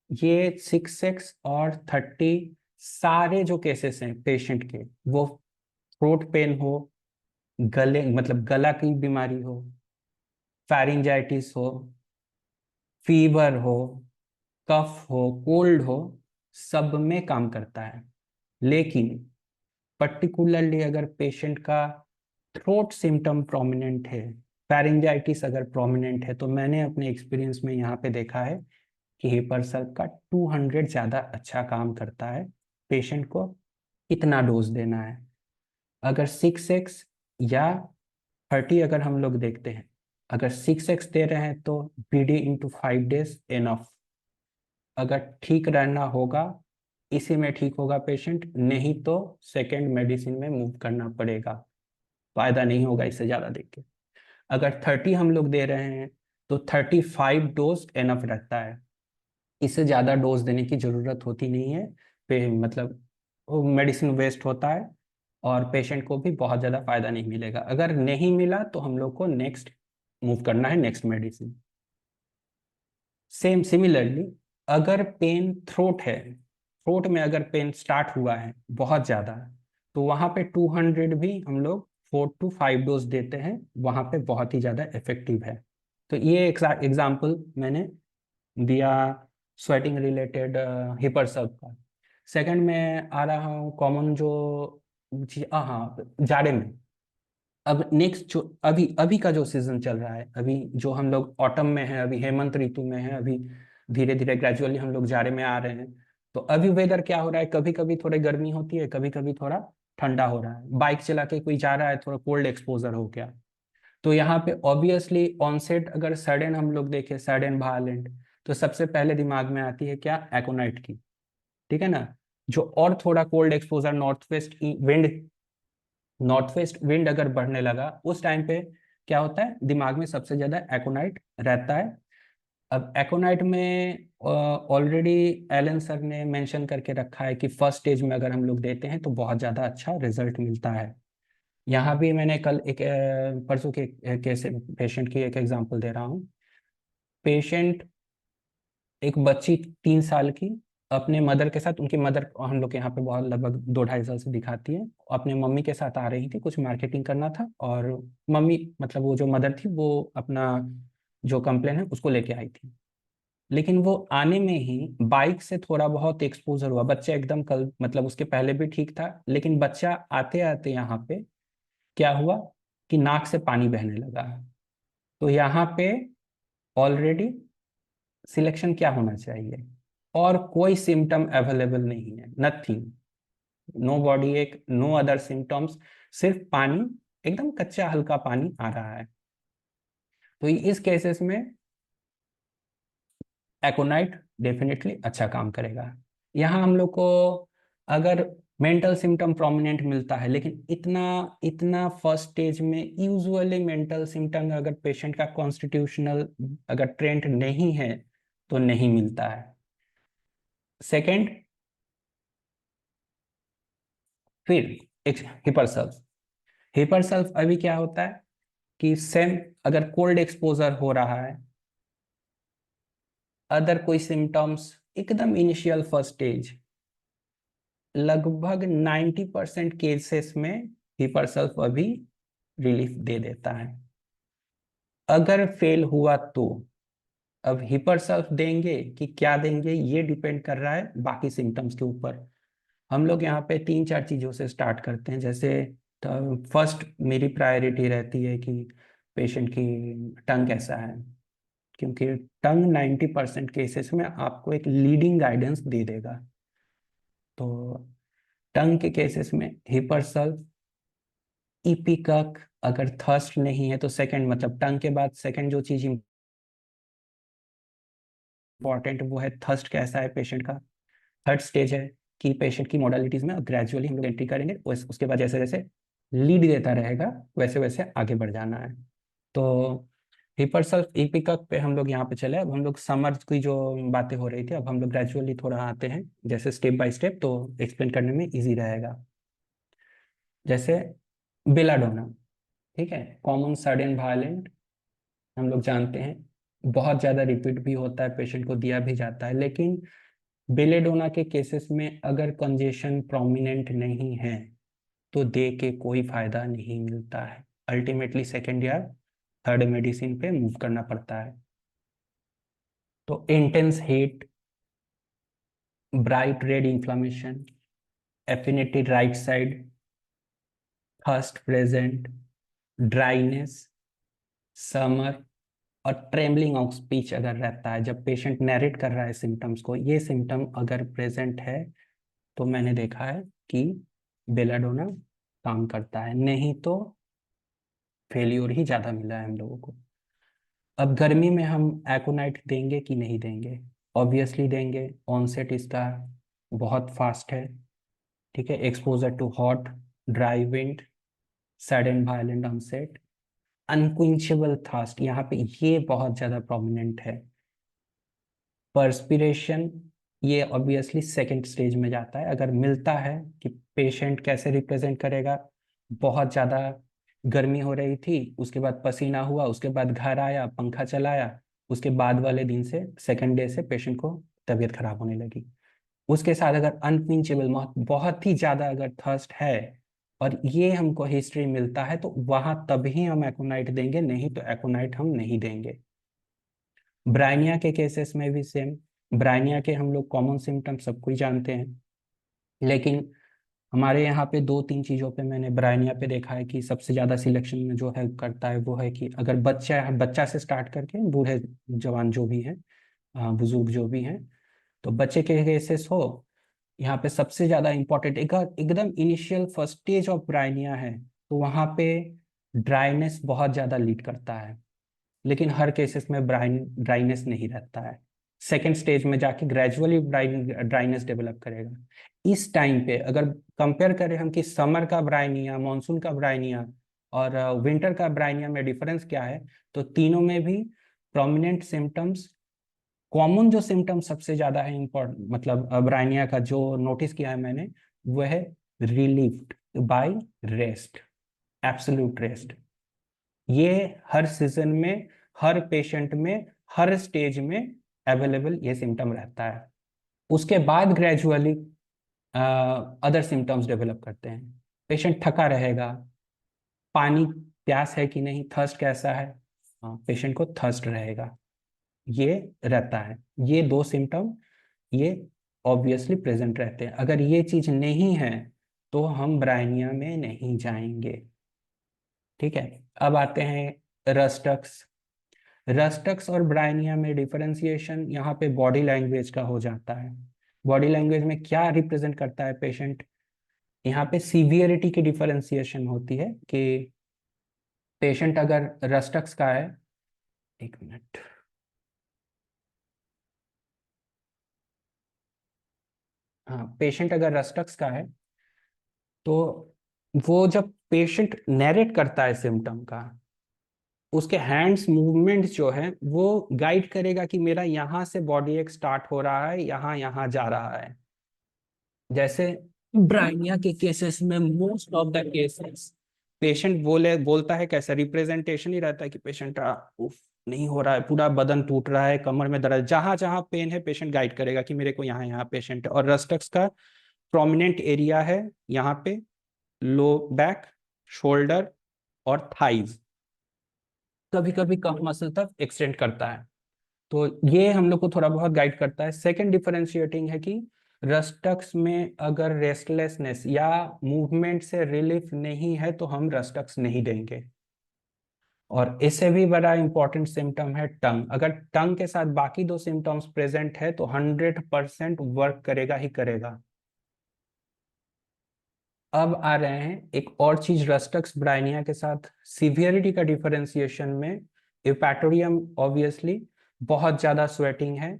ये 6x और 30 सारे जो केसेस हैं पेशेंट के, वो थ्रोट पेन हो, गले मतलब गला की बीमारी हो, फेरिंजाइटिस हो, फीवर हो, कफ हो, कोल्ड हो, सब में काम करता है। लेकिन पर्टिकुलरली अगर पेशेंट का थ्रोट सिम्टम प्रोमिनेंट है, फेरिंजाइटिस अगर प्रोमिनेंट है, तो मैंने अपने एक्सपीरियंस में यहाँ पे देखा है कि हिपरसल्फ का 200 ज्यादा अच्छा काम करता है। पेशेंट को इतना डोज देना है। अगर 6x या 30 अगर हम लोग देखते हैं, अगर 6x दे रहे हैं तो BD इंटू 5 days इनफ। अगर ठीक रहना होगा, इसी में ठीक होगा पेशेंट, नहीं तो सेकेंड मेडिसिन में मूव करना पड़ेगा, फायदा नहीं होगा इससे ज्यादा देख के। अगर 30 हम लोग दे रहे हैं तो 35 डोज इनफ रहता है, इससे ज़्यादा डोज देने की ज़रूरत होती नहीं है। पे मतलब वो मेडिसिन वेस्ट होता है और पेशेंट को भी बहुत ज़्यादा फायदा नहीं मिलेगा। अगर नहीं मिला तो हम लोग को नेक्स्ट मूव करना है, नेक्स्ट मेडिसिन। सेम सिमिलरली अगर पेन थ्रोट है, थ्रोट में अगर पेन स्टार्ट हुआ है बहुत ज़्यादा, तो वहाँ पे 200 भी हम लोग 4 to 5 डोज देते हैं, वहाँ पे बहुत ही ज़्यादा इफेक्टिव है। तो ये एग्जाम्पल मैंने दिया स्वेटिंग रिलेटेड हिपरसल्फ का। सेकंड में आ रहा हूँ कॉमन जो हाँ, जाड़े में अब नेक्स्ट जो अभी अभी का जो सीजन चल रहा है, अभी जो हम लोग ऑटम में है, अभी हेमंत ऋतु में है, अभी धीरे धीरे ग्रेजुअली हम लोग जाड़े में आ रहे हैं। तो अभी वेदर क्या हो रहा है, कभी कभी थोड़ी गर्मी होती है, कभी कभी थोड़ा ठंडा हो रहा है। बाइक चला के कोई जा रहा है, थोड़ा कोल्ड एक्सपोजर हो गया। तो यहाँ पे ऑब्वियसली ऑनसेट अगर सडन हम लोग देखें, सडन वायलेंट, तो सबसे पहले दिमाग में आती है क्या, एकोनाइट की। ठीक है ना। जो और थोड़ा cold exposure, north west wind अगर बढ़ने लगा, उस टाइम पे क्या होता है, दिमाग में सबसे ज्यादा एकोनाइट रहता है। अब एकोनाइट में ऑलरेडी एलन सर ने मेंशन करके रखा है कि फर्स्ट स्टेज में अगर हम लोग देते हैं तो बहुत ज़्यादा अच्छा रिजल्ट मिलता है। यहाँ भी मैंने कल एक परसों के केस पेशेंट की एक एग्जांपल दे रहा हूँ। पेशेंट, एक बच्ची 3 साल की, अपने मदर के साथ, उनकी मदर हम लोग के यहाँ पे बहुत लगभग 2-2.5 साल से दिखाती है, अपने मम्मी के साथ आ रही थी, कुछ मार्केटिंग करना था, और मम्मी मतलब वो जो मदर थी वो अपना जो कंप्लेन है उसको लेके आई थी। लेकिन वो आने में ही बाइक से थोड़ा बहुत एक्सपोजर हुआ। बच्चा एकदम कल मतलब उसके पहले भी ठीक था, लेकिन बच्चा आते आते यहाँ पे क्या हुआ कि नाक से पानी बहने लगा। तो यहाँ पे ऑलरेडी सिलेक्शन क्या होना चाहिए, और कोई सिम्टम अवेलेबल नहीं है, नथिंग, नो बॉडी एक, नो अदर सिम्टम्स, सिर्फ पानी, एकदम कच्चा हल्का पानी आ रहा है। तो इस केसेस में एकोनाइट डेफिनेटली अच्छा काम करेगा। यहाँ हम लोग को अगर मेंटल सिम्टम प्रोमिनेंट मिलता है, लेकिन इतना इतना फर्स्ट स्टेज में यूजुअली मेंटल सिम्टम अगर पेशेंट का कॉन्स्टिट्यूशनल अगर ट्रेंड नहीं है तो नहीं मिलता है। सेकंड, फिर एक हिपरसल्फ। हिपरसल्फ अभी क्या होता है कि सेम अगर कोल्ड एक्सपोजर हो रहा है, अदर कोई सिम्टम्स, एकदम इनिशियल फर्स्ट स्टेज, लगभग 90% केसेस में हिपरसल्फ अभी रिलीफ दे देता है। अगर फेल हुआ तो अब हिपरसल्फ देंगे कि क्या देंगे, ये डिपेंड कर रहा है बाकी सिम्टम्स के ऊपर। हम लोग यहाँ पे 3-4 चीज़ों से स्टार्ट करते हैं। जैसे फर्स्ट मेरी प्रायोरिटी रहती है कि पेशेंट की टंग कैसा है, क्योंकि टंग 90% केसेस में आपको एक लीडिंग गाइडेंस दे देगा। तो टंग के केसेस में हिपरसल्फ, इपिकक, अगर थर्स्ट नहीं है तो सेकंड, मतलब टंग के बाद सेकंड जो चीज इंपॉर्टेंट वो है थर्स्ट कैसा है पेशेंट का। थर्ड स्टेज है कि पेशेंट की मॉडलिटीज में ग्रेजुअली हम लोग एंट्री करेंगे, उसके बाद जैसे जैसे लीड देता रहेगा वैसे वैसे आगे बढ़ जाना है। तो हिपरसल्फ, इपिकक पे हम लोग यहाँ पे चले। अब हम लोग समर की जो बातें हो रही थी, अब हम लोग ग्रेजुअली थोड़ा आते हैं, जैसे स्टेप बाय स्टेप, तो एक्सप्लेन करने में ईजी रहेगा। जैसे बेलाडोना, ठीक है, कॉमन सडन वायलेंट, हम लोग जानते हैं बहुत ज़्यादा रिपीट भी होता है, पेशेंट को दिया भी जाता है। लेकिन बेलेडोना के केसेस में अगर कंजेशन प्रोमिनेंट नहीं है तो दे के कोई फायदा नहीं मिलता है। अल्टीमेटली सेकेंड या थर्ड मेडिसिन पे मूव करना पड़ता है। तो intense heat, bright red inflammation, affinity right side, thirst present, dryness, summer, और ट्रेमलिंग ऑफ स्पीच अगर रहता है, जब पेशेंट नैरेट कर रहा है सिम्टम्स को, ये सिम्टम अगर प्रेजेंट है तो मैंने देखा है कि बेलाडोना काम करता है, नहीं तो फेल्योर ही ज़्यादा मिला है हम लोगों को। अब गर्मी में हम एकोनाइट देंगे कि नहीं देंगे? ऑब्वियसली देंगे। ऑनसेट इसका बहुत फास्ट है, ठीक है, exposure to hot, dry wind, sudden violent onset, unquenchable thirst, यहाँ पे ये बहुत ज़्यादा प्रोमिनेंट है। पर्सपिरेशन, ये ऑब्वियसली सेकंड स्टेज में जाता है। अगर मिलता है कि पेशेंट कैसे रिप्रेजेंट करेगा, बहुत ज़्यादा गर्मी हो रही थी, उसके बाद पसीना हुआ, उसके बाद घर आया, पंखा चलाया, उसके बाद वाले दिन से, सेकंड डे से पेशेंट को तबीयत खराब होने लगी। उसके साथ अगर अनक्विंचेबल, बहुत ही ज़्यादा अगर थर्स्ट है और ये हमको हिस्ट्री मिलता है, तो वहाँ तभी हम एकोनाइट देंगे, नहीं तो एकोनाइट हम नहीं देंगे। ब्राइनिया के केसेस में भी सेम। ब्राइनिया के हम लोग कॉमन सिम्टम सब कुछ जानते हैं, लेकिन हमारे यहाँ पे 2-3 चीज़ों पे मैंने ब्रायनिया पे देखा है कि सबसे ज़्यादा सिलेक्शन में जो हेल्प करता है वो है कि अगर बच्चा से स्टार्ट करके बूढ़े जवान जो भी हैं, बुजुर्ग जो भी हैं, तो बच्चे के केसेस हो, यहाँ पे सबसे ज़्यादा इम्पोर्टेंट एकदम initial first stage of Bryonia है, तो वहाँ पे ड्राइनेस बहुत ज़्यादा लीड करता है, लेकिन हर केसेस में ड्राइनेस नहीं रहता है। सेकेंड स्टेज में जाके ग्रेजुअली ड्राइनेस डेवलप करेगा। इस टाइम पे अगर कंपेयर करें हम कि समर का ब्रायनिया, मानसून का ब्रायनिया और विंटर का ब्रायनिया में डिफरेंस क्या है, तो तीनों में भी प्रोमिनेंट सिम्टम्स, कॉमन जो सिम्टम्स सबसे ज्यादा है इम्पोर्टेंट, मतलब ब्रायनिया का जो नोटिस किया है मैंने, वो है रिलीफ्ड बाय रेस्ट, एब्सोल्यूट रेस्ट। ये हर सीजन में, हर पेशेंट में, हर स्टेज में अवेलेबल ये सिम्टम रहता है। उसके बाद ग्रेजुअली अदर सिम्टम्स डेवलप करते हैं। पेशेंट थका रहेगा, पानी प्यास है कि नहीं, थर्स्ट कैसा है, पेशेंट को थर्स्ट रहेगा, ये रहता है। ये 2 सिम्टम ये ऑब्वियसली प्रेजेंट रहते हैं। अगर ये चीज नहीं है तो हम ब्रायनिया में नहीं जाएंगे। ठीक है, अब आते हैं रस्टक्स। रस्टक्स और ब्रायनिया में डिफरेंशिएशन यहाँ पे बॉडी लैंग्वेज का हो जाता है। बॉडी लैंग्वेज में क्या रिप्रेजेंट करता है पेशेंट, यहाँ पे सीवियरिटी की डिफरेंशिएशन होती है कि पेशेंट अगर रस्टक्स का है, एक मिनट, हाँ, पेशेंट अगर रस्टक्स का है तो वो जब पेशेंट नैरेट करता है सिम्टम का, उसके हैंड्स मूवमेंट जो है वो गाइड करेगा कि मेरा यहाँ से बॉडी एक स्टार्ट हो रहा है, यहाँ यहाँ जा रहा है। जैसे ब्रायनिया के केसेस में most of the cases patient बोलता है कैसा रिप्रेजेंटेशन ही रहता है कि पेशेंट उफ नहीं हो रहा है, पूरा बदन टूट रहा है, कमर में दर्द, जहां जहां पेन है पेशेंट गाइड करेगा कि मेरे को यहाँ यहाँ पेशेंट है। और रस्टक्स का प्रोमिनेंट एरिया है यहाँ पे लो बैक, शोल्डर और थाइज, कभी कभी कफ मसल तक एक्सटेंड करता है। तो ये हम लोग को थोड़ा बहुत गाइड करता है। सेकंड डिफरेंशिएटिंग है कि रस्टक्स में अगर रेस्टलेसनेस या मूवमेंट से रिलीफ नहीं है तो हम रस्टक्स नहीं देंगे। और इससे भी बड़ा इंपॉर्टेंट सिम्टम है टंग। अगर टंग के साथ बाकी 2 सिम्टम्स प्रेजेंट है तो 100% वर्क करेगा ही करेगा। अब आ रहे हैं एक और चीज रस्टक्स ब्रायनिया के साथ सिवियरिटी का डिफरेंशिएशन में। यूपैटोरियम ऑब्वियसली बहुत ज्यादा स्वेटिंग है।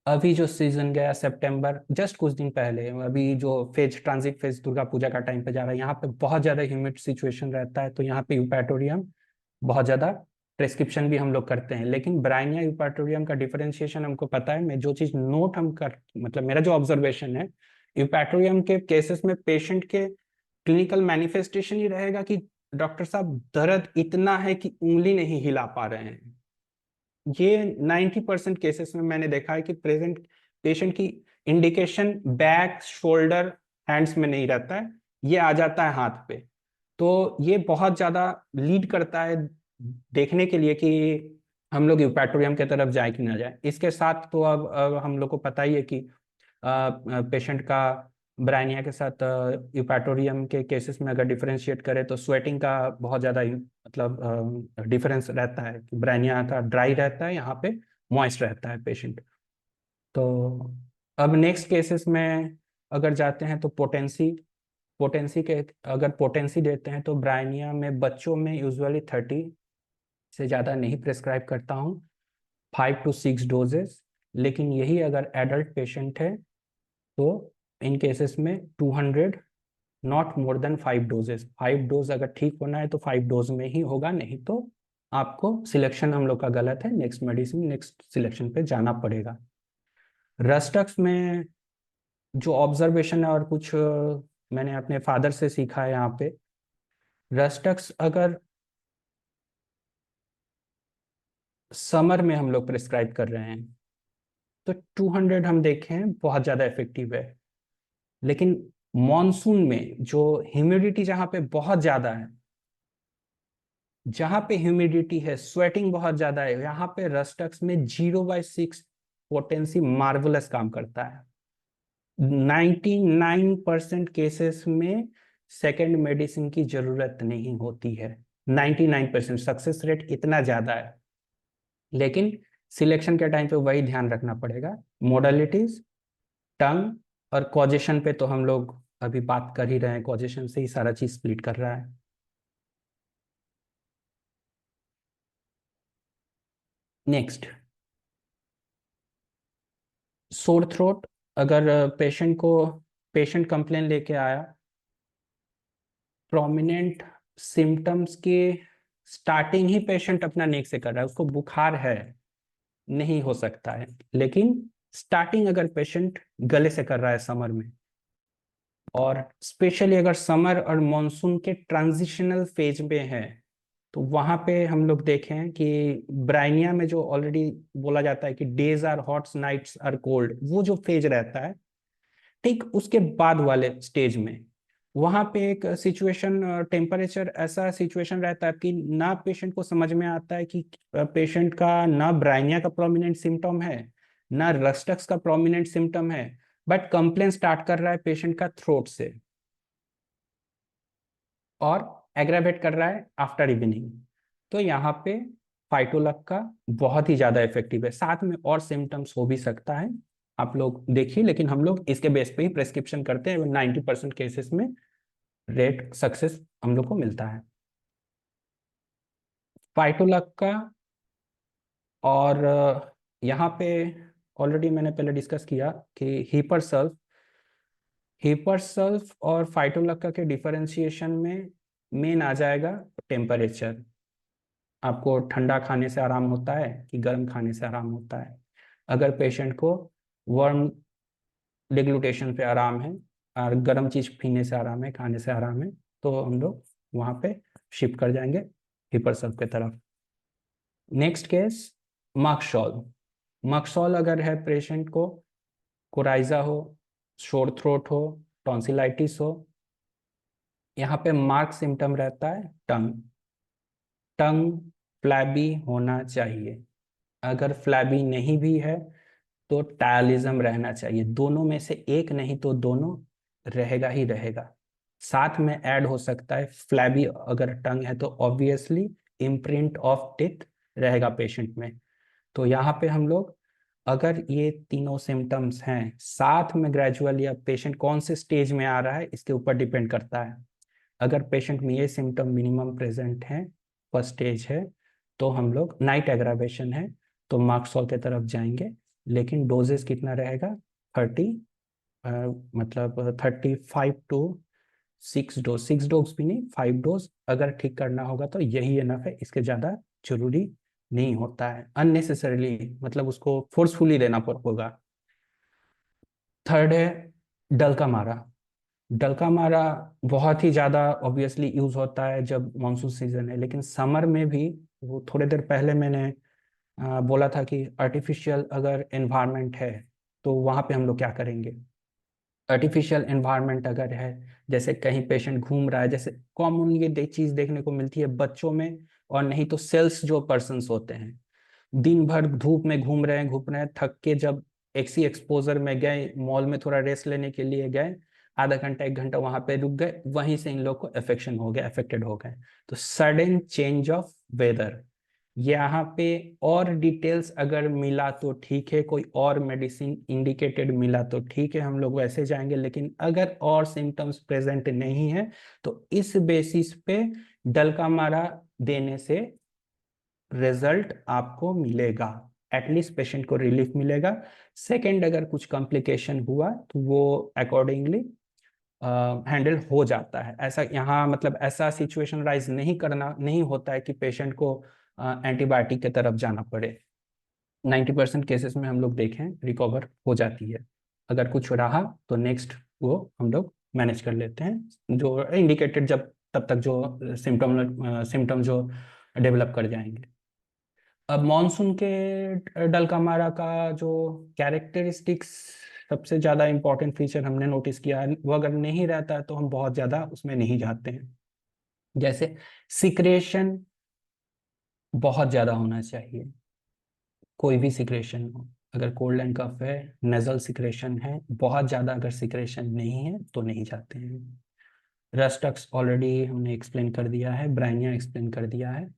अभी जो सीजन गया सितंबर, जस्ट कुछ दिन पहले, अभी जो phase transit phase Durga Puja का टाइम पे जा रहा है, यहाँ पे बहुत ज्यादा ह्यूमिड सिचुएशन रहता है, तो यहाँ पे यूपैटोरियम बहुत ज्यादा प्रेस्क्रिप्शन भी हम लोग करते हैं। लेकिन ब्रायनिया यूपैटोरियम का डिफरेंशिएशन हमको पता है। मैं जो चीज नोट हम कर, मतलब मेरा जो ऑब्जर्वेशन है, यूपैटोरियम के केसेस में पेशेंट के क्लिनिकल मैनिफेस्टेशन ही रहेगा कि डॉक्टर साहब दर्द इतना है कि उंगली नहीं हिला पा रहे हैं। ये 90% केसेस में मैंने देखा है कि प्रेजेंट पेशेंट की इंडिकेशन बैक, शोल्डर, हैंड्स में नहीं रहता है, ये आ जाता है हाथ पे। तो ये बहुत ज्यादा लीड करता है देखने के लिए कि हम लोग यूपैटोरियम की तरफ जाए कि ना जाए। इसके साथ तो अब हम लोग को पता ही है कि पेशेंट का ब्रायनिया के साथ यूपैटोरियम के केसेस में अगर डिफरेंशिएट करें तो स्वेटिंग का बहुत ज़्यादा मतलब डिफरेंस रहता है कि ब्रायनिया का ड्राई रहता है, यहाँ पे मॉइस्ट रहता है पेशेंट। तो अब नेक्स्ट केसेस में अगर जाते हैं तो पोटेंसी। पोटेंसी के अगर पोटेंसी देते हैं तो ब्रायनिया में बच्चों में यूजुअली 30 से ज़्यादा नहीं प्रेस्क्राइब करता हूँ, 5 to 6 डोजेस। लेकिन यही अगर एडल्ट पेशेंट है तो इन केसेस में 200, not more than 5 doses. 5 dose अगर ठीक होना है तो 5 डोज में ही होगा, नहीं तो आपको सिलेक्शन हम लोग का गलत है, नेक्स्ट मेडिसिन नेक्स्ट सिलेक्शन पे जाना पड़ेगा। रस्टक्स में जो ऑब्जर्वेशन है और कुछ मैंने अपने फादर से सीखा है यहाँ पे, रस्टक्स अगर समर में हम लोग प्रिस्क्राइब कर रहे हैं तो 200 हम देखें बहुत ज़्यादा इफेक्टिव है। लेकिन मॉनसून में जो ह्यूमिडिटी जहाँ पे बहुत ज़्यादा है, जहाँ पे ह्यूमिडिटी है, स्वेटिंग बहुत ज़्यादा है, यहाँ पे रस्टक्स में 0/6 पोटेंसी मार्वलस काम करता है। 99% केसेस में सेकेंड मेडिसिन की जरूरत नहीं होती है। 99% सक्सेस रेट इतना ज्यादा है, लेकिन सिलेक्शन के टाइम पे वही ध्यान रखना पड़ेगा। मोडालिटीज, टंग और कॉजेशन पे तो हम लोग अभी बात कर ही रहे हैं, कॉजेशन से ही सारा चीज स्प्लिट कर रहा है। Next, sore throat. अगर पेशेंट कंप्लेन लेके आया, प्रोमिनेंट सिम्टम्स के स्टार्टिंग ही पेशेंट अपना नेक से कर रहा है, उसको बुखार है, नहीं हो सकता है, लेकिन स्टार्टिंग अगर पेशेंट गले से कर रहा है समर में, और स्पेशली अगर समर और मॉनसून के ट्रांजिशनल फेज में है, तो वहां पे हम लोग देखें कि ब्राइनिया में जो ऑलरेडी बोला जाता है कि days are hot nights are cold, वो जो फेज रहता है, ठीक उसके बाद वाले स्टेज में वहां पे एक सिचुएशन, टेम्परेचर ऐसा सिचुएशन रहता है कि ना पेशेंट को समझ में आता है कि पेशेंट का ना ब्राइनिया का प्रोमिनेंट सिम्टम है, ना रस्टक्स का प्रोमिनेंट सिम्टम है, बट कंप्लेन स्टार्ट कर रहा है पेशेंट का थ्रोट से और एग्रावेट कर रहा है आफ्टर इवनिंग। तो यहाँ पे फाइटोलक का बहुत ही ज्यादा इफेक्टिव है। साथ में और सिम्टम्स हो भी सकता है, आप लोग देखिए, लेकिन हम लोग इसके बेस पे ही प्रेस्क्रिप्शन करते हैं। 90% केसेस में रेट सक्सेस हम लोग को मिलता है फाइटोलक का। और यहाँ पे ऑलरेडी मैंने पहले डिस्कस किया कि हीपर सल्फ और फाइटोलक्का के डिफरेंशिएशन में मेन आ जाएगा टेम्परेचर। आपको ठंडा खाने से आराम होता है कि गर्म खाने से आराम होता है। अगर पेशेंट को वर्म डिग्लूटेशन पे आराम है और गर्म चीज पीने से आराम है, खाने से आराम है, तो हम लोग वहाँ पे शिफ्ट कर जाएंगे हीपर की तरफ। Next case, मक्सॉल। मक्सॉल अगर है पेशेंट को कोराइजा हो, शोर थ्रोट हो, टॉन्सिलाइटिस हो, यहाँ पे मार्क सिम्टम रहता है टंग। टंग फ्लैबी होना चाहिए। अगर फ्लैबी नहीं भी है तो टायलिज्म रहना चाहिए। दोनों में से एक नहीं तो दोनों रहेगा ही रहेगा। साथ में ऐड हो सकता है फ्लैबी अगर टंग है तो ऑब्वियसली इम्प्रिंट ऑफ टिथ रहेगा पेशेंट में। तो यहाँ पे हम लोग, अगर ये तीनों सिम्टम्स हैं साथ में ग्रेजुअली, अब पेशेंट कौन से स्टेज में आ रहा है इसके ऊपर डिपेंड करता है। अगर पेशेंट में ये सिम्टम मिनिमम प्रेजेंट है, फर्स्ट स्टेज है, तो हम लोग नाइट एग्रावेशन है तो मार्क्सॉल के तरफ जाएंगे। लेकिन डोजेस कितना रहेगा, 30 मतलब 35 to 6 डोज, 6 डोज भी नहीं, 5 डोज अगर ठीक करना होगा तो यही इनफ है, इसके ज़्यादा जरूरी नहीं होता है अननेसेसरीली, मतलब उसको फोर्सफुली देना होगा। थर्ड है डलका मारा। डलका मारा बहुत ही ज़्यादा ऑब्वियसली यूज़ होता है जब मानसून सीजन है, लेकिन समर में भी, वो थोड़ी देर पहले मैंने बोला था कि आर्टिफिशियल अगर एनवायरनमेंट है तो वहाँ पे हम लोग क्या करेंगे। आर्टिफिशियल एनवायरनमेंट अगर है, जैसे कहीं पेशेंट घूम रहा है, जैसे कॉमन ये चीज देखने को मिलती है बच्चों में, और नहीं तो सेल्स जो पर्सन्स होते हैं, दिन भर धूप में घूम रहे हैं, थक के जब एक्सी एक्सपोजर में गए, मॉल में थोड़ा रेस्ट लेने के लिए गए, आधा घंटा 1 घंटा वहां पे रुक गए, वहीं से इन लोग को अफेक्शन हो गया, अफेक्टेड हो गए। तो सडन चेंज ऑफ वेदर, यहाँ पे और डिटेल्स अगर मिला तो ठीक है, कोई और मेडिसिन इंडिकेटेड मिला तो ठीक है, हम लोग वैसे जाएंगे। लेकिन अगर और सिम्टम्स प्रेजेंट नहीं है तो इस बेसिस पे डलका मारा देने से रिजल्ट आपको मिलेगा, एटलीस्ट पेशेंट को रिलीफ मिलेगा। सेकंड, अगर कुछ कॉम्प्लिकेशन हुआ तो वो अकॉर्डिंगली हैंडल हो जाता है। ऐसा यहाँ मतलब ऐसा सिचुएशन राइज नहीं होता है कि पेशेंट को एंटीबायोटिक की तरफ जाना पड़े। 90% केसेस में हम लोग देखें रिकवर हो जाती है। अगर कुछ रहा तो नेक्स्ट वो हम लोग मैनेज कर लेते हैं, जो इंडिकेटेड, जब तब तक जो सिम्टम जो डेवलप कर जाएंगे। अब मॉनसून के डलकामारा का जो कैरेक्टरिस्टिक्स, सबसे ज़्यादा इंपॉर्टेंट फीचर हमने नोटिस किया है, वो अगर नहीं रहता है तो हम बहुत ज़्यादा उसमें नहीं जाते हैं। जैसे सिक्रेशन बहुत ज़्यादा होना चाहिए, कोई भी सिक्रेशन हो। अगर कोल्ड एंड कफ है, नेजल सिक्रेशन है, बहुत ज़्यादा अगर सिक्रेशन नहीं है तो नहीं जाते हैं। रस्टक्स ऑलरेडी हमने एक्सप्लेन कर दिया है, ब्राइनिया एक्सप्लेन कर दिया है,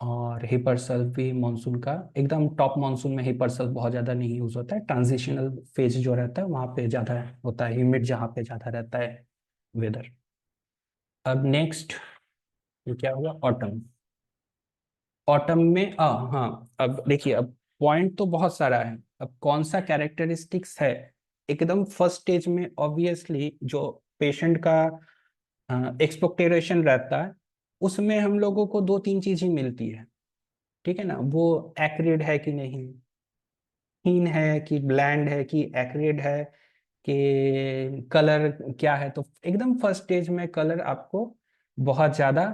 और हिपरसल्फ भी मानसून का एकदम टॉप मानसून में हिपरसल्फ बहुत ज़्यादा नहीं यूज़ होता है, ट्रांजिशनल फेज जो रहता है वहाँ पे ज़्यादा होता है, ह्यूमिड जहाँ पे ज़्यादा रहता है वेदर। अब नेक्स्ट ये क्या हुआ, ऑटम। ऑटम में हाँ, अब देखिए, अब पॉइंट तो बहुत सारा है, अब कौन सा कैरेक्टरिस्टिक्स है। एकदम फर्स्ट स्टेज में ऑब्वियसली जो पेशेंट का एक्सपेक्टेशन रहता है, उसमें हम लोगों को दो तीन चीज ही मिलती है, ठीक है ना। वो एक्रिड है कि नहीं, हीन है कि ब्लैंड है कि एक्रिड है, कि कलर क्या है। तो एकदम फर्स्ट स्टेज में कलर आपको बहुत ज्यादा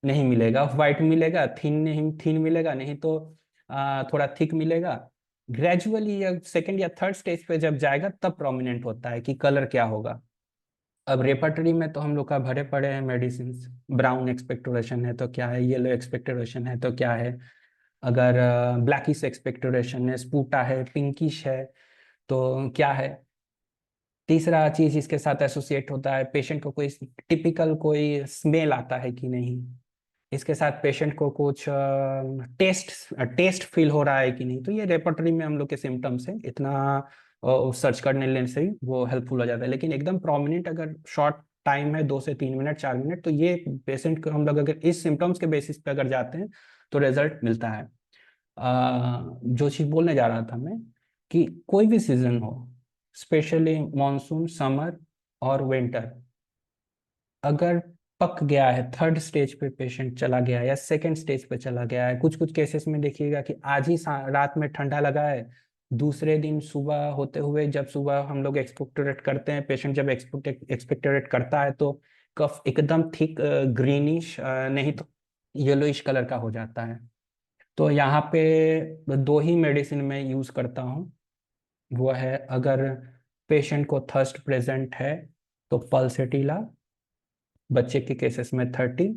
नहीं मिलेगा, वाइट मिलेगा, थिन नहीं, थिन मिलेगा नहीं तो थोड़ा थिक मिलेगा। ग्रेजुअली या सेकंड या थर्ड स्टेज पे जब जाएगा तब प्रोमिनेंट होता है कि कलर क्या होगा। अब रेपर्टरी में तो हम लोग का भरे पड़े हैं मेडिसिन। ब्राउन एक्सपेक्टोरेशन है तो क्या है, येलो एक्सपेक्टोरेशन है तो क्या है, अगर ब्लैकिश एक्सपेक्टोरेशन है, स्पूटा है, पिंकिश है तो क्या है। तीसरा चीज इसके साथ एसोसिएट होता है, पेशेंट को कोई टिपिकल कोई स्मेल आता है कि नहीं, इसके साथ पेशेंट को कुछ टेस्ट टेस्ट फील हो रहा है कि नहीं। तो ये रेपर्टरी में हम लोग के सिम्टम्स है, इतना सर्च करने लेने से ही वो हेल्पफुल हो जाता है। लेकिन एकदम प्रोमिनेंट अगर शॉर्ट टाइम है 2 से 3 मिनट 4 मिनट, तो ये पेशेंट को हम लोग अगर इस सिम्टम्स के बेसिस पे अगर जाते हैं तो रिजल्ट मिलता है। जो चीज बोलने जा रहा था मैं, कि कोई भी सीजन हो, स्पेशली मानसून, समर और विंटर, अगर पक गया है, थर्ड स्टेज पे पेशेंट चला गया है या सेकंड स्टेज पे चला गया है, कुछ कुछ केसेस में देखिएगा कि आज ही रात में ठंडा लगा है, दूसरे दिन सुबह होते हुए, जब सुबह हम लोग एक्सपेक्टोरेट करते हैं, पेशेंट जब एक्सपेक्टोरेट करता है तो कफ एकदम थिक ग्रीनिश नहीं तो येलोइश कलर का हो जाता है। तो यहाँ पे दो ही मेडिसिन में यूज करता हूँ। वो है, अगर पेशेंट को थर्स्ट प्रेजेंट है तो पल्सेटिला, बच्चे के केसेस में 30,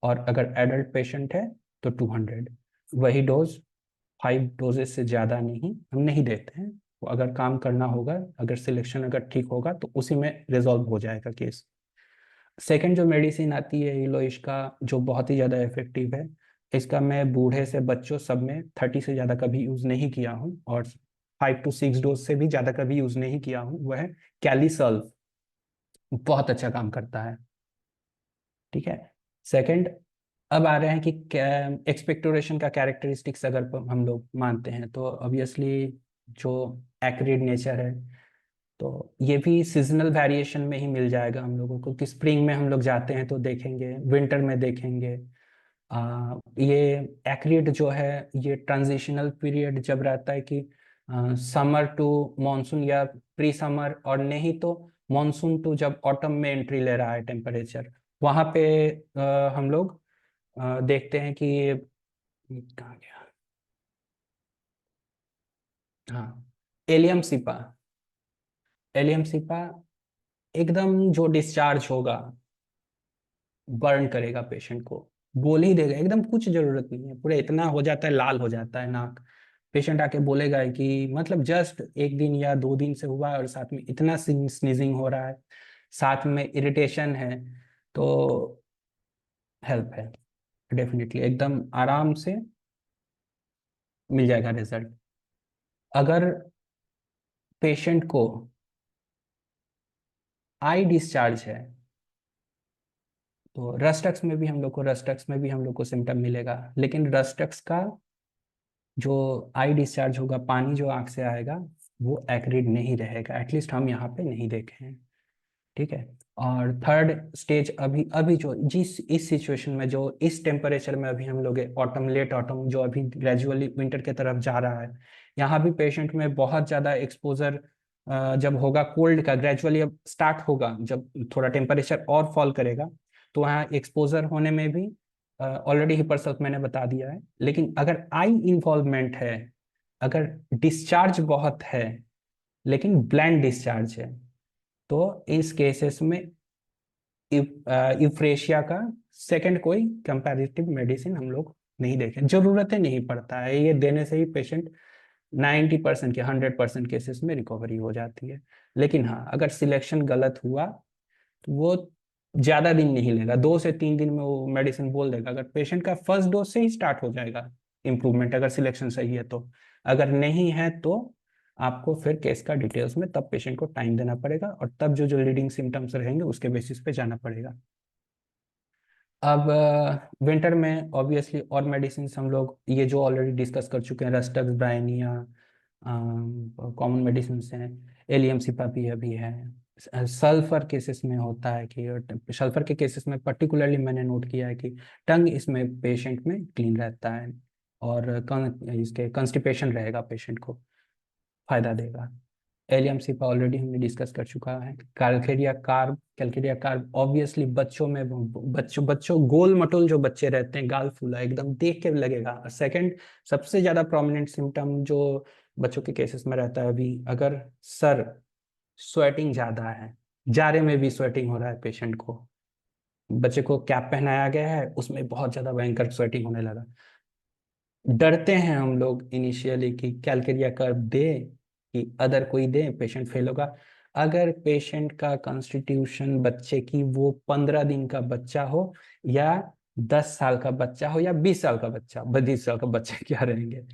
और अगर एडल्ट पेशेंट है तो 200। वही डोज, 5 डोजेस से ज़्यादा नहीं हम नहीं देते हैं। वो अगर काम करना होगा, अगर सिलेक्शन अगर ठीक होगा तो उसी में रिजॉल्व हो जाएगा केस। सेकंड जो मेडिसिन आती है इलोइश का, जो बहुत ही ज़्यादा इफेक्टिव है, इसका मैं बूढ़े से बच्चों सब में 30 से ज़्यादा कभी यूज़ नहीं किया हूँ, और 5 to 6 डोज से भी ज़्यादा कभी यूज़ नहीं किया हूँ। वह है कैलिसल्व, बहुत अच्छा काम करता है, ठीक है। सेकंड, अब आ रहे हैं कि एक्सपेक्टोरेशन का कैरेक्टरिस्टिक्स अगर हम लोग मानते हैं तो ऑब्वियसली जो एक्रिड नेचर है, तो ये भी सीजनल वेरिएशन में ही मिल जाएगा हम लोगों को, कि स्प्रिंग में हम लोग जाते हैं तो देखेंगे, विंटर में देखेंगे। ये एक्रिड जो है, ये ट्रांजिशनल पीरियड जब रहता है कि समर टू मॉनसून या प्री समर, और नहीं तो मॉनसून टू जब ऑटम में एंट्री ले रहा है टेम्परेचर, वहाँ पे हम लोग देखते हैं कि कहाँ गया, हाँ, एलियम सिपा। एलियम सिपा एकदम जो डिस्चार्ज होगा, बर्न करेगा पेशेंट को, बोल ही देगा, एकदम कुछ जरूरत नहीं है, पूरे इतना हो जाता है, लाल हो जाता है नाक। पेशेंट आके बोलेगा कि मतलब जस्ट 1 दिन या 2 दिन से हुआ है और साथ में इतना स्नीजिंग हो रहा है, साथ में इरिटेशन है, तो हेल्प है डेफिनेटली, एकदम आराम से मिल जाएगा रिजल्ट। अगर पेशेंट को आई डिस्चार्ज है तो रस्टक्स में भी हम लोग को सिम्टम मिलेगा, लेकिन रस्टक्स का जो आई डिस्चार्ज होगा, पानी जो आंख से आएगा, वो एक्रिड नहीं रहेगा, एटलीस्ट हम यहाँ पे नहीं देखे हैं, ठीक है। और थर्ड स्टेज अभी अभी जो जिस इस सिचुएशन में, जो इस टेम्परेचर में अभी हम लोग ऑटम, लेट ऑटम जो अभी ग्रेजुअली विंटर की तरफ जा रहा है, यहाँ भी पेशेंट में बहुत ज़्यादा एक्सपोजर जब होगा कोल्ड का, ग्रेजुअली अब स्टार्ट होगा, जब थोड़ा टेम्परेचर और फॉल करेगा तो वहाँ एक्सपोजर होने में भी ऑलरेडी हिपरसल्फ मैंने बता दिया है। लेकिन अगर आई इन्वॉल्वमेंट है, अगर डिस्चार्ज बहुत है लेकिन ब्लैंड डिस्चार्ज है, तो इस केसेस में यूफ्रेशिया का सेकंड कोई कंपैरेटिव मेडिसिन हम लोग नहीं देखें, जरूरत ही नहीं पड़ता है, ये देने से ही पेशेंट 90% के 100% केसेस में रिकवरी हो जाती है। लेकिन हाँ, अगर सिलेक्शन गलत हुआ तो वो ज़्यादा दिन नहीं लेगा, 2 से 3 दिन में वो मेडिसिन बोल देगा। अगर पेशेंट का फर्स्ट डोज से ही स्टार्ट हो जाएगा इम्प्रूवमेंट, अगर सिलेक्शन सही है तो। अगर नहीं है तो आपको फिर केस का डिटेल्स में तब पेशेंट को टाइम देना पड़ेगा, और तब जो जो लीडिंग सिम्टम्स रहेंगे उसके बेसिस पे जाना पड़ेगा। अब विंटर में ऑब्वियसली और मेडिसिन हम लोग ये जो ऑलरेडी डिस्कस कर चुके हैं, रस्टक्स, ब्रायनिया, कॉमन मेडिसिन हैं, एलियम सिपापी भी है। सल्फर केसेस में होता है कि सल्फर के केसेस में पर्टिकुलरली मैंने नोट किया है कि टंग इसमें पेशेंट में क्लीन रहता है, और इसके कंस्टिपेशन रहेगा, पेशेंट को फायदा देगा। एलियम सिपा ऑलरेडी हमने डिस्कस कर चुका है। कैलकेरिया कार्ब ऑब्वियसली बच्चों में, बच्चों गोल मटोल जो बच्चे रहते हैं, गाल फूला एकदम देख के लगेगा। और सेकंड सबसे ज्यादा प्रोमिनेंट सिम्टम जो बच्चों के केसेस में रहता है अभी, अगर सर स्वेटिंग ज्यादा है, जाड़े में भी स्वेटिंग हो रहा है पेशेंट को, बच्चे को कैप पहनाया गया है उसमें बहुत ज्यादा भयंकर स्वेटिंग होने लगा, डरते हैं हम लोग इनिशियली कि कैलकेरिया कर्व दे कि अदर कोई दे, पेशेंट फेल होगा। अगर पेशेंट का कॉन्स्टिट्यूशन बच्चे की वो 15 दिन का बच्चा हो, या 10 साल का बच्चा हो, या 20 साल का बच्चा, 20 साल का बच्चे क्या रहेंगे,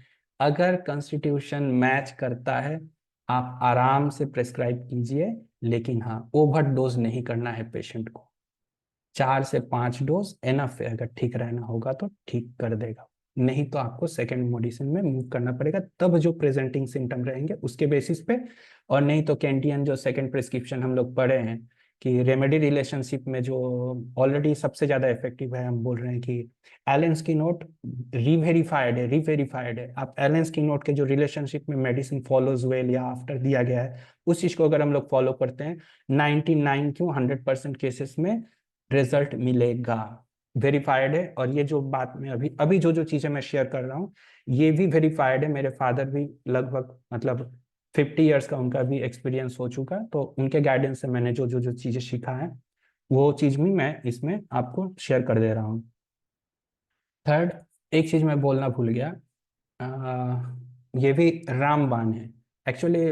अगर कॉन्स्टिट्यूशन मैच करता है आप आराम से प्रेस्क्राइब कीजिए। लेकिन हाँ, ओवर डोज नहीं करना है पेशेंट को, 4 से 5 डोज एनफ है। अगर ठीक रहना होगा तो ठीक कर देगा, नहीं तो आपको सेकंड मेडिसिन में मूव करना पड़ेगा, तब जो प्रेजेंटिंग सिम्टम रहेंगे उसके बेसिस पे। और नहीं तो कैंटियन जो सेकंड प्रिस्क्रिप्शन हम लोग पढ़े हैं कि रेमेडी रिलेशनशिप में जो ऑलरेडी सबसे ज्यादा इफेक्टिव है, हम बोल रहे हैं कि एलेंस की नोट रिवेरीफाइड है। आप एलेंस की नोट के जो रिलेशनशिप में मेडिसिन फॉलोज वेल या आफ्टर दिया गया है, उस चीज को अगर हम लोग फॉलो करते हैं, 99 क्यों 100% केसेस में रिजल्ट मिलेगा, वेरीफाइड है। और ये जो बात में अभी अभी जो जो चीजें मैं शेयर कर रहा हूँ ये भी वेरीफाइड है। मेरे फादर भी लगभग मतलब 50 ईयर्स का उनका भी एक्सपीरियंस हो चुका, तो उनके गाइडेंस से मैंने जो जो जो चीजें सीखा है वो चीज भी मैं इसमें आपको शेयर कर दे रहा हूँ। थर्ड, एक चीज मैं बोलना भूल गया, ये भी रामबाण है। एक्चुअली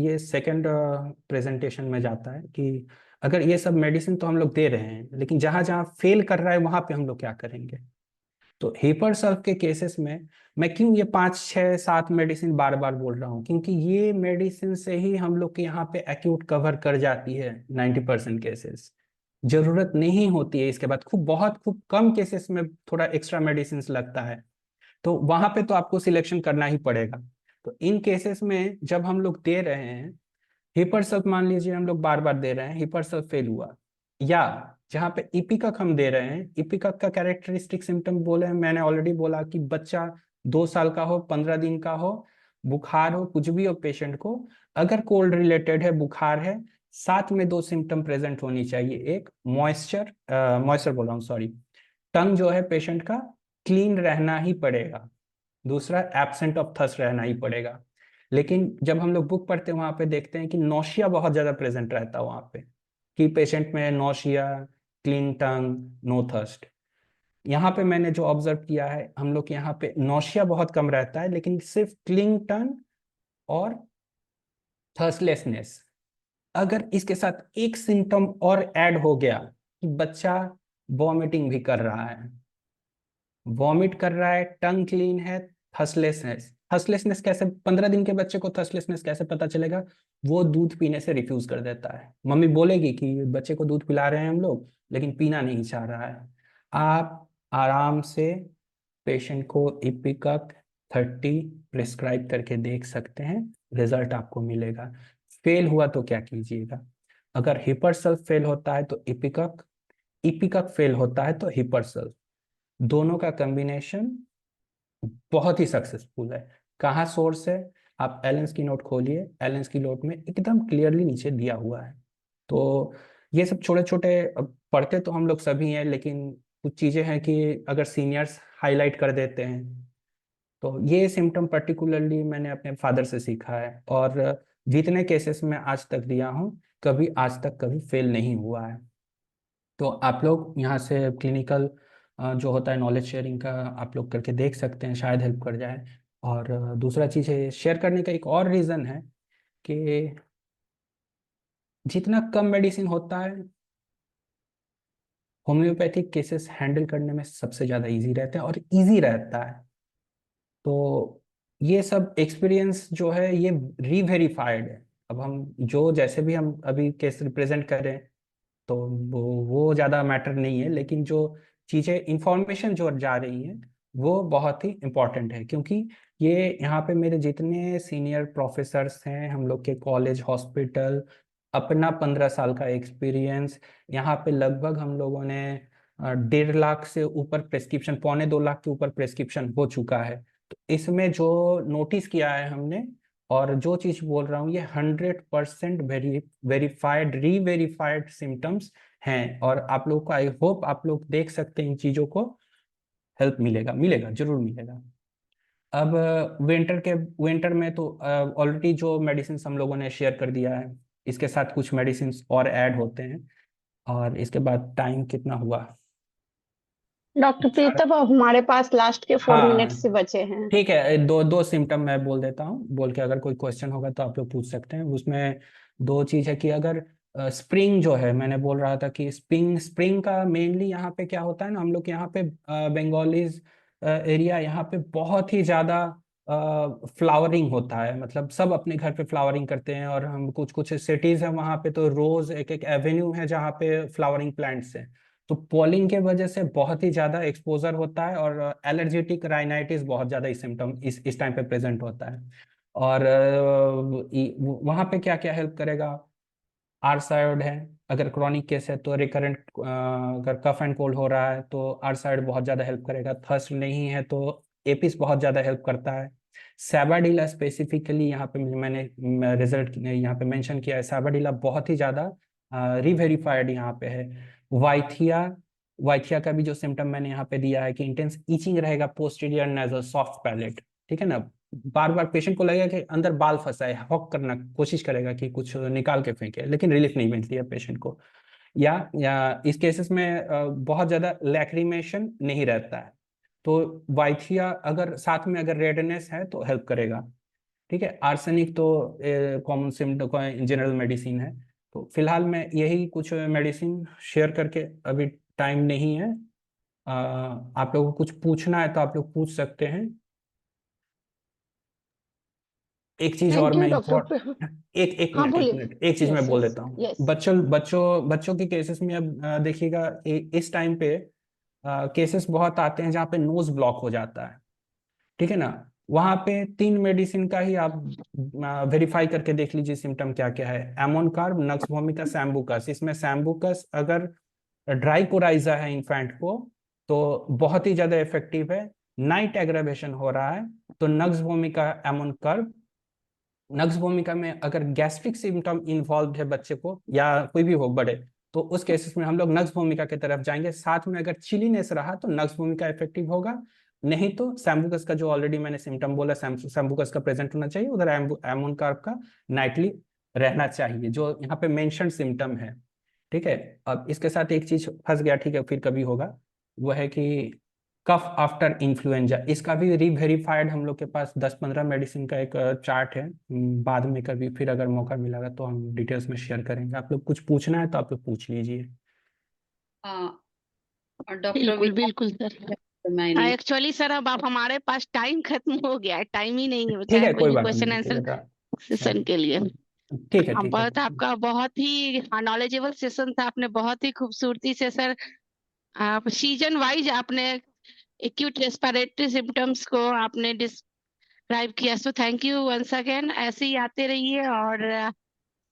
ये सेकंड प्रेजेंटेशन में जाता है कि अगर ये सब मेडिसिन तो हम लोग दे रहे हैं, लेकिन जहां जहां फेल कर रहा है वहां पे हम लोग क्या करेंगे। तो हीपर सल्फ के केसेस में मैं क्यों ये 5 6 7 मेडिसिन बार बार बोल रहा हूँ, क्योंकि ये मेडिसिन से ही हम लोग के यहाँ पे एक्यूट कवर कर जाती है 90% केसेस। जरूरत नहीं होती है इसके बाद, खूब कम केसेस में थोड़ा एक्स्ट्रा मेडिसिन लगता है, तो वहां पे तो आपको सिलेक्शन करना ही पड़ेगा। तो इन केसेस में जब हम लोग दे रहे हैं हिपर सल्फ, मान लीजिए हम लोग बार बार दे रहे हैं, हिपर सल्फ फेल हुआ, या जहाँ पे इपिकक हम दे रहे हैं, इपिकक का कैरेक्टरिस्टिक सिम्टम बोले हैं, मैंने ऑलरेडी बोला कि बच्चा 2 साल का हो, 15 दिन का हो, बुखार हो, कुछ भी हो पेशेंट को, अगर कोल्ड रिलेटेड है, बुखार है, साथ में 2 सिम्टम प्रेजेंट होनी चाहिए। एक मॉइस्चर बोल रहा हूँ सॉरी, टंग जो है पेशेंट का क्लीन रहना ही पड़ेगा, दूसरा एब्सेंट ऑफ थर्स्ट रहना ही पड़ेगा। लेकिन जब हम लोग बुक पढ़ते हैं वहां पे देखते हैं कि नौशिया बहुत ज्यादा प्रेजेंट रहता है वहां पे, कि पेशेंट में नौशिया, क्लीन टंग, नो थर्स्ट। यहाँ पे मैंने जो ऑब्जर्व किया है, हम लोग यहाँ पे नौशिया बहुत कम रहता है, लेकिन सिर्फ क्लीन टंग और थर्स्टलेसनेस। अगर इसके साथ एक सिम्टम और ऐड हो गया कि बच्चा वॉमिटिंग भी कर रहा है, टंग क्लीन है, थर्स्टलेसनेस कैसे, 15 दिन के बच्चे को थर्स्टलेसनेस कैसे पता चलेगा, वो दूध पीने से रिफ्यूज कर देता है। मम्मी बोलेगी कि बच्चे को दूध पिला रहे हैं हम लोग, लेकिन पीना नहीं चाह रहा है। आप आराम से पेशेंट को इपिकक 30 प्रिस्क्राइब करके देख सकते हैं, रिजल्ट आपको मिलेगा। फेल हुआ तो क्या कीजिएगा, अगर हिपरसल्फ फेल होता है तो इपिकक, फेल होता है तो हिपरसल्फ, दोनों का कॉम्बिनेशन बहुत ही सक्सेसफुल है। कहाँ सोर्स है, आप एलेंस की नोट खोलिए, एलेंस की नोट में एकदम क्लियरली नीचे दिया हुआ है। तो ये सब छोटे छोटे पढ़ते तो हम लोग सभी हैं, लेकिन कुछ चीजें हैं कि अगर सीनियर्स हाईलाइट कर देते हैं, तो ये सिम्टम पर्टिकुलरली मैंने अपने फादर से सीखा है, और जितने केसेस में आज तक दिया हूँ कभी आज तक कभी फेल नहीं हुआ है। तो आप लोग यहाँ से क्लिनिकल जो होता है नॉलेज शेयरिंग का आप लोग करके देख सकते हैं, शायद हेल्प कर जाए। और दूसरा चीज़ है, शेयर करने का एक और रीज़न है कि जितना कम मेडिसिन होता है, होम्योपैथिक केसेस हैंडल करने में सबसे ज़्यादा इजी रहता है और इजी रहता है। तो ये सब एक्सपीरियंस जो है ये रीवेरीफाइड है। अब हम जो जैसे भी हम अभी केस रिप्रेजेंट करें तो वो ज़्यादा मैटर नहीं है, लेकिन जो चीज़ें इंफॉर्मेशन जो जा रही है वो बहुत ही इम्पोर्टेंट है। क्योंकि ये यहाँ पे मेरे जितने सीनियर प्रोफेसर्स हैं, हम लोग के कॉलेज हॉस्पिटल, अपना 15 साल का एक्सपीरियंस, यहाँ पे लगभग हम लोगों ने 1.5 लाख से ऊपर प्रेस्क्रिप्शन, 1.25 लाख के ऊपर प्रेस्क्रिप्शन हो चुका है। तो इसमें जो नोटिस किया है हमने, और जो चीज बोल रहा हूँ, ये 100% वेरीफाइड रीवेरीफाइड सिम्टम्स हैं। और आप लोग को, आई होप आप लोग देख सकते हैं इन चीजों को, हेल्प मिलेगा, मिलेगा, जरूर मिलेगा। अब विंटर में तो ऑलरेडी जो मेडिसिन हम लोगों ने शेयर कर दिया है, इसके साथ कुछ मेडिसिन और ऐड होते हैं। और इसके बाद टाइम कितना हुआ?
डॉक्टर प्रीतम, अब हमारे पास लास्ट के 4 मिनट
हाँ,
से बचे हैं।
ठीक है। दो दो सिम्टम मैं बोल देता हूँ, बोल के अगर कोई क्वेश्चन होगा तो आप लोग पूछ सकते हैं। उसमें दो चीज है कि अगर स्प्रिंग जो है, मैंने बोल रहा था कि स्प्रिंग स्प्रिंग का मेनली यहाँ पे क्या होता है ना, हम लोग यहाँ पे बंगालीज एरिया, यहाँ पे बहुत ही ज्यादा फ्लावरिंग होता है। मतलब सब अपने घर पे फ्लावरिंग करते हैं, और हम कुछ कुछ सिटीज है वहाँ पे तो रोज एक एक एवेन्यू है जहाँ पे फ्लावरिंग प्लांट्स है। तो पॉलिंग के वजह से बहुत ही ज्यादा एक्सपोजर होता है, और एलर्जेटिक राइनाइटिस बहुत ज्यादा इस सिम्टम इस टाइम पे प्रेजेंट होता है। और वहां पे क्या क्या हेल्प करेगा? आरसाइड है, अगर क्रॉनिक केस है तो रिकरेंट, अगर कफ एंड कोल्ड हो रहा है तो आरसाइड बहुत ज्यादा हेल्प करेगा। थर्स्ट नहीं है तो एपिस बहुत ज्यादा हेल्प करता है। सैबाडीला स्पेसिफिकली यहाँ पे मैंने रिजल्ट यहाँ पे मेंशन किया है, सैबाडीला बहुत ही ज्यादा रिवेरीफाइड यहाँ पे है। वाइथिया, वाइथिया का भी जो सिम्टम मैंने यहाँ पे दिया है कि इंटेंस ईचिंग रहेगा, पोस्टीरियर नेजल, सॉफ्ट पैलेट, ठीक है ना। बार बार पेशेंट को लगेगा कि अंदर बाल फंसा है, हॉक करना कोशिश करेगा कि कुछ निकाल के फेंके, लेकिन रिलीफ नहीं मिलती है पेशेंट को। या इस केसेस में बहुत ज्यादा लैक्रिमेशन नहीं रहता है। तो वाइथिया अगर साथ में अगर रेडनेस है तो हेल्प करेगा। ठीक है। आर्सेनिक तो कॉमन सिम्टम जनरल मेडिसिन है। तो फिलहाल मैं यही कुछ मेडिसिन शेयर करके, अभी टाइम नहीं है। आप लोगों को कुछ पूछना है तो आप लोग पूछ सकते हैं। एक चीज और
थैंक यू
मैं
डॉक्टर।
एक
हाँ,
मिनट, एक
बोलिए।
मिनट, एक चीज मैं
यस,
बोल
यस,
देता हूँ।
यस।
बच्चों के केसेस में अब देखिएगा, इस टाइम पे केसेस बहुत आते हैं जहाँ पे नोज ब्लॉक हो जाता है, ठीक है ना। वहां पे 3 मेडिसिन का ही आप वेरीफाई करके देख लीजिए सिम्टम क्या क्या है। एमोनकार्ब, नक्स वोमिका, सैम्बुकस। इसमें सैम्बुकस अगर ड्राई कोराइजा है इन्फेंट को तो बहुत ही ज्यादा इफेक्टिव है। नाइट एग्रावेशन हो रहा है तो नक्स वोमिका, एमोनकार्ब। नक्स भूमिका में अगर गैस्ट्रिक सिम्टम इन्वॉल्व है बच्चे को या कोई भी हो बड़े, तो उस केसेस में हम लोग नक्स भूमिका की तरफ जाएंगे। साथ में अगर चिलीनेस रहा तो नक्स भूमिका इफेक्टिव होगा, नहीं तो सैम्बुकस का जो ऑलरेडी मैंने सिम्टम बोला, सैम्बुकस का प्रेजेंट होना चाहिए, उधर एमोन कार्ब का नाइटली रहना चाहिए, जो यहाँ पे मेंशन सिम्टम है। ठीक है। अब इसके साथ एक चीज फंस गया, ठीक है, फिर कभी होगा, वो है कि कफ आफ्टर इन्फ्लुएंजा। इसका भी रीवेरीफाइड हम लोग के पास 10-15 मेडिसिन का एक चार्ट है। बाद में कभी फिर अगर मौका मिलेगा तो हम डिटेल्स में शेयर करेंगे। आप लोग कुछ पूछना है तो आप लोग पूछ लीजिए।
डॉक्टर
बिल्कुल, बिल्कुल सर।
मैंने
एक्चुअली सर, अब आप हमारे पास टाइम खत्म हो गया है, टाइम ही नहीं है बचा
ठीक
है
है,
कोई
कोई
भी
बात
क्वेश्चन
नहीं, ठीक
आंसर
है।
सेशन के लिए।
ठीक है, ठीक है।
बहुत आपका बहुत ही नॉलेजेबल सेशन था, आपने बहुत ही खूबसूरती से सर, आप सीजन वाइज आपने एक्यूट रेस्पिरेटरी सिम्टम्स को आपने डिस्क्राइब किया। So thank you once again, ऐसे ही आते रहिए और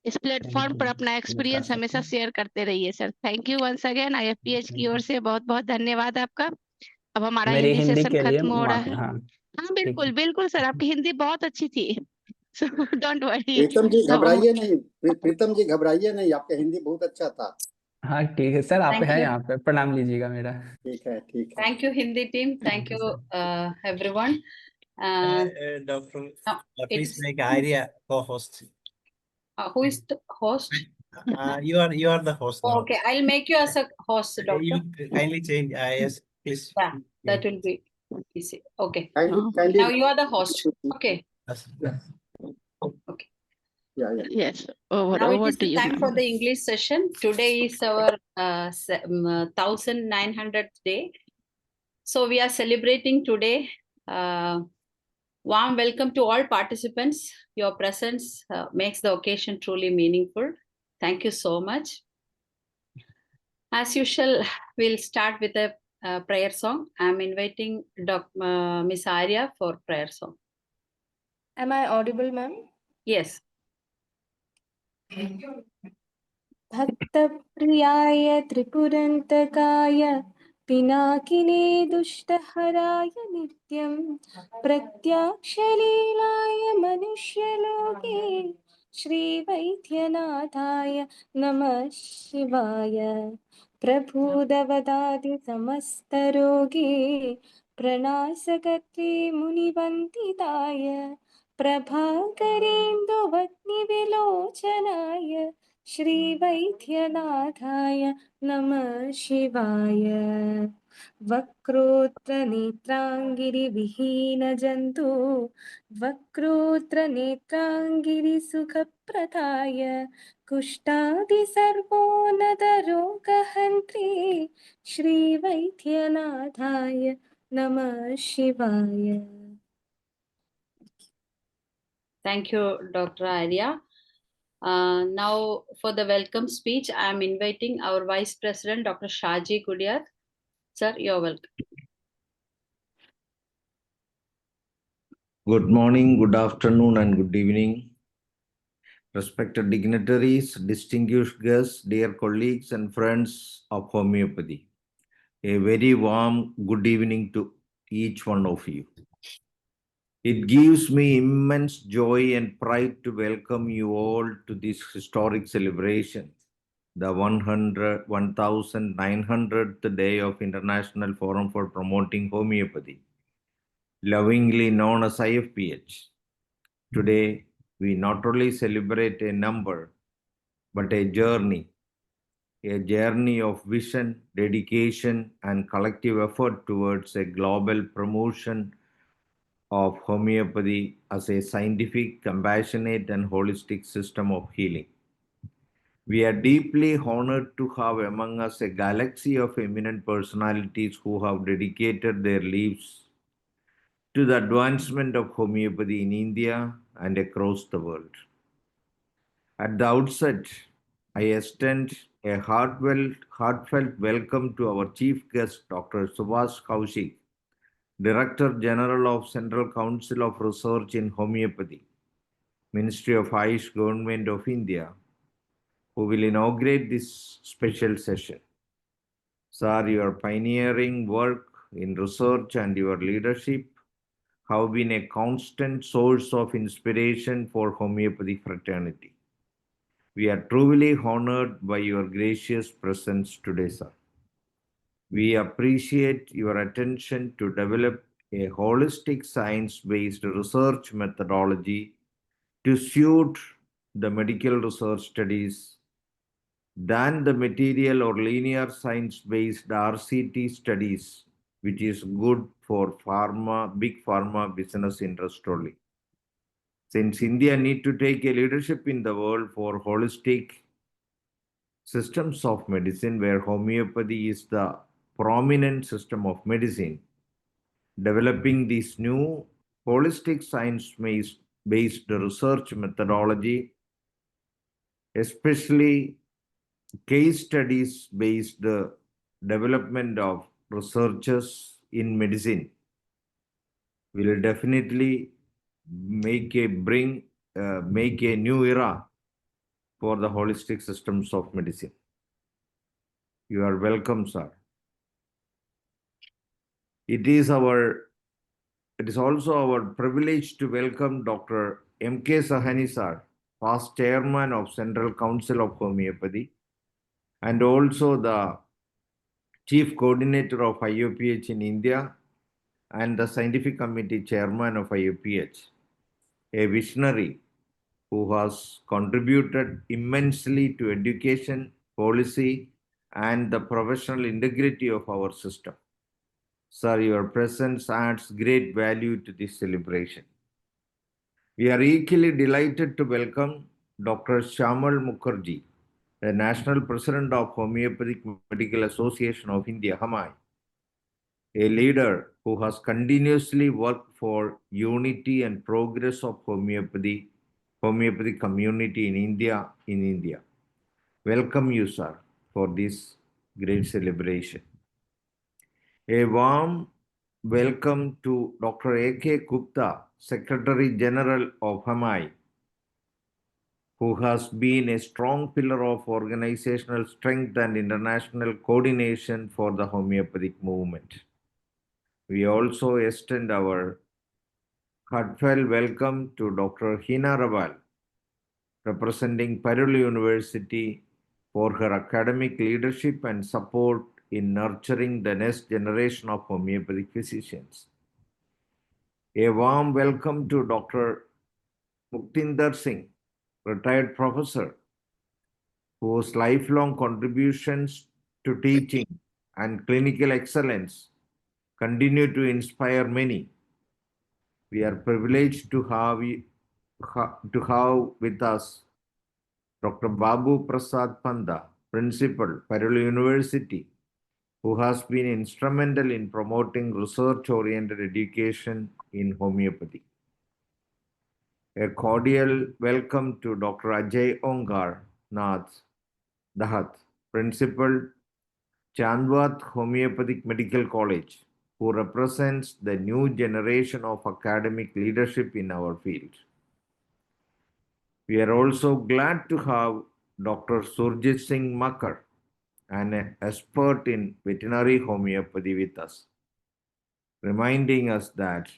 इस प्लेटफॉर्म पर अपना एक्सपीरियंस हमेशा शेयर करते रहिए sir. Thank you once again, IFPH की ओर से बहुत बहुत धन्यवाद आपका। अब हमारा
मेरी
हिंदी
हिंदी
सेशन
के लिए
खत्म हो रहा
माफी।
है।
हाँ,
हाँ,
ठीक
बिल्कुल
है।
बिल्कुल सर, आपकी हिंदी बहुत अच्छी थी। So don't worry.
प्रीतम जी
अब हम
घबराइए नहीं, प्रीतम जी घबराइए नहीं, आपका हिंदी बहुत अच्छा था।
हाँ, ठीक है सर, आप
थैंक
हैं
यू,
यहाँ पे, प्रणाम लीजिएगा मेरा।
ठीक है, ठीक है।
Thank you Hindi team, thank you everyone.
Doctor, please
It's
make Arya co-host.
who is the host?
You are the host now.
Okay, I'll make you as a host, doctor.
You kindly change. Yes, please.
Yeah, that will be Okay.
Kindly.
Now you are the host. Okay.
Yes.
Yeah.
Yes, over
Now it is
to
the
you,
time for
ma'am.
the English session. Today is our 1900th day. So we are celebrating today. Warm welcome to all participants. Your presence makes the occasion truly meaningful. Thank you so much. As usual, we'll start with a prayer song. I'm inviting Miss Arya for prayer song.
Am I audible, ma'am?
Yes.
भक्तप्रियाय त्रिपुरन्तकाय पिनाकिने दुष्टहराय नित्यं प्रत्याक्षलीलाय मनुष्यलोके श्रीवैद्यनाथाय नमः शिवाय प्रभुदवदादि समस्तरोगे प्रणाशकर्त्रे मुनिवन्दिताय प्रभाकरेन्दुवग्निविलोचनाय श्रीवैद्यनाथाय नमः शिवाय वक्रोत्रनेत्राङ्गिरिविहीनजन्तु वक्रोत्रनेत्राङ्गिरिसुखप्रदाय कुष्ठादिसर्वोन्नतरोगहन्त्रे श्रीवैद्यनाथाय नमः शिवाय.
Thank you, Dr. Arya. Now, for the welcome speech, I am inviting our Vice President, Dr. Shaji Gudiar. Sir, you're welcome.
Good morning, good afternoon, and good evening. Respected dignitaries, distinguished guests, dear colleagues and friends of homeopathy. A very warm good evening to each one of you. It gives me immense joy and pride to welcome you all to this historic celebration, the 1900th day of International Forum for Promoting Homeopathy, lovingly known as IFPH. Today, we not only celebrate a number, but a journey of vision, dedication, and collective effort towards a global promotion of homeopathy as a scientific, compassionate, and holistic system of healing. We are deeply honored to have among us a galaxy of eminent personalities who have dedicated their lives to the advancement of homeopathy in India and across the world. At the outset, I extend a heartfelt welcome to our chief guest, Dr. Subhash Kaushik, Director General of Central Council of Research in Homeopathy, Ministry of Ayush, Government of India, who will inaugurate this special session. Sir, your pioneering work in research and your leadership have been a constant source of inspiration for homeopathy fraternity. We are truly honored by your gracious presence today, sir. We appreciate your attention to develop a holistic science-based research methodology to suit the medical research studies than the material or linear science-based RCT studies, which is good for big pharma business interest only. Since India need to take a leadership in the world for holistic systems of medicine, where homeopathy is the prominent system of medicine, developing this new holistic science-based research methodology, especially case studies based development of researchers in medicine, will definitely make a new era for the holistic systems of medicine. You are welcome, sir. It is also our privilege to welcome Dr. M.K. Sahani, sir, past chairman of Central Council of Homeopathy, and also the chief coordinator of IOPH in India and the scientific committee chairman of IOPH, a visionary who has contributed immensely to education, policy, and the professional integrity of our system. Sir, your presence adds great value to this celebration. We are equally delighted to welcome Dr. Shamal Mukherjee, the National President of Homeopathic Medical Association of India, HAMAI, a leader who has continuously worked for unity and progress of homeopathic community in India. Welcome you, sir, for this great celebration. A warm welcome to Dr. A.K. Gupta, Secretary General of HAMAI, who has been a strong pillar of organizational strength and international coordination for the homeopathic movement. We also extend our heartfelt welcome to Dr. Hina Raval, representing Parul University, for her academic leadership and support in nurturing the next generation of homeopathic physicians. A warm welcome to Dr. Muktinder Singh, retired professor, whose lifelong contributions to teaching and clinical excellence continue to inspire many. We are privileged to have with us Dr. Babu Prasad Panda, Principal, Parul University, who has been instrumental in promoting research-oriented education in homeopathy. A cordial welcome to Dr. Ajay Ongar Nath Dahat, Principal, Chandwat Homeopathic Medical College, who represents the new generation of academic leadership in our field. We are also glad to have Dr. Surjit Singh Makar, an expert in veterinary homeopathy, with us, reminding us that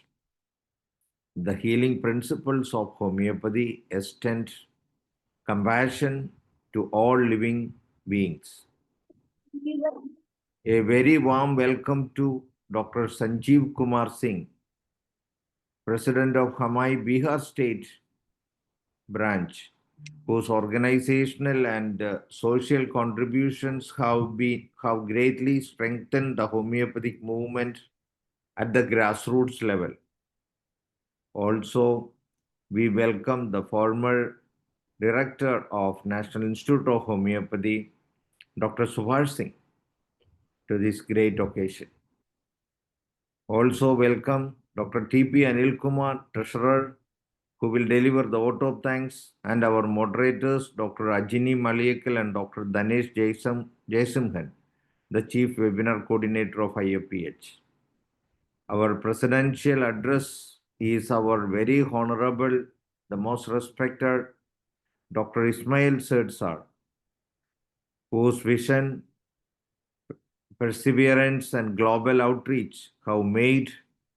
the healing principles of homeopathy extend compassion to all living beings. A very warm welcome to Dr. Sanjeev Kumar Singh, President of HAMAI Bihar State Branch, whose organizational and social contributions have greatly strengthened the homeopathic movement at the grassroots level. Also, we welcome the former Director of National Institute of Homeopathy, Dr. Subhash Singh, to this great occasion. Also welcome Dr. T.P. Anil Kumar, Treasurer, who will deliver the vote of thanks, and our moderators, Dr. Ajini Maliyakal and Dr. Danesh Jayasimhan, the Chief Webinar Coordinator of IFPH. Our presidential address is our very honorable, the most respected Dr. Ismail Said Sir, whose vision, perseverance, and global outreach have made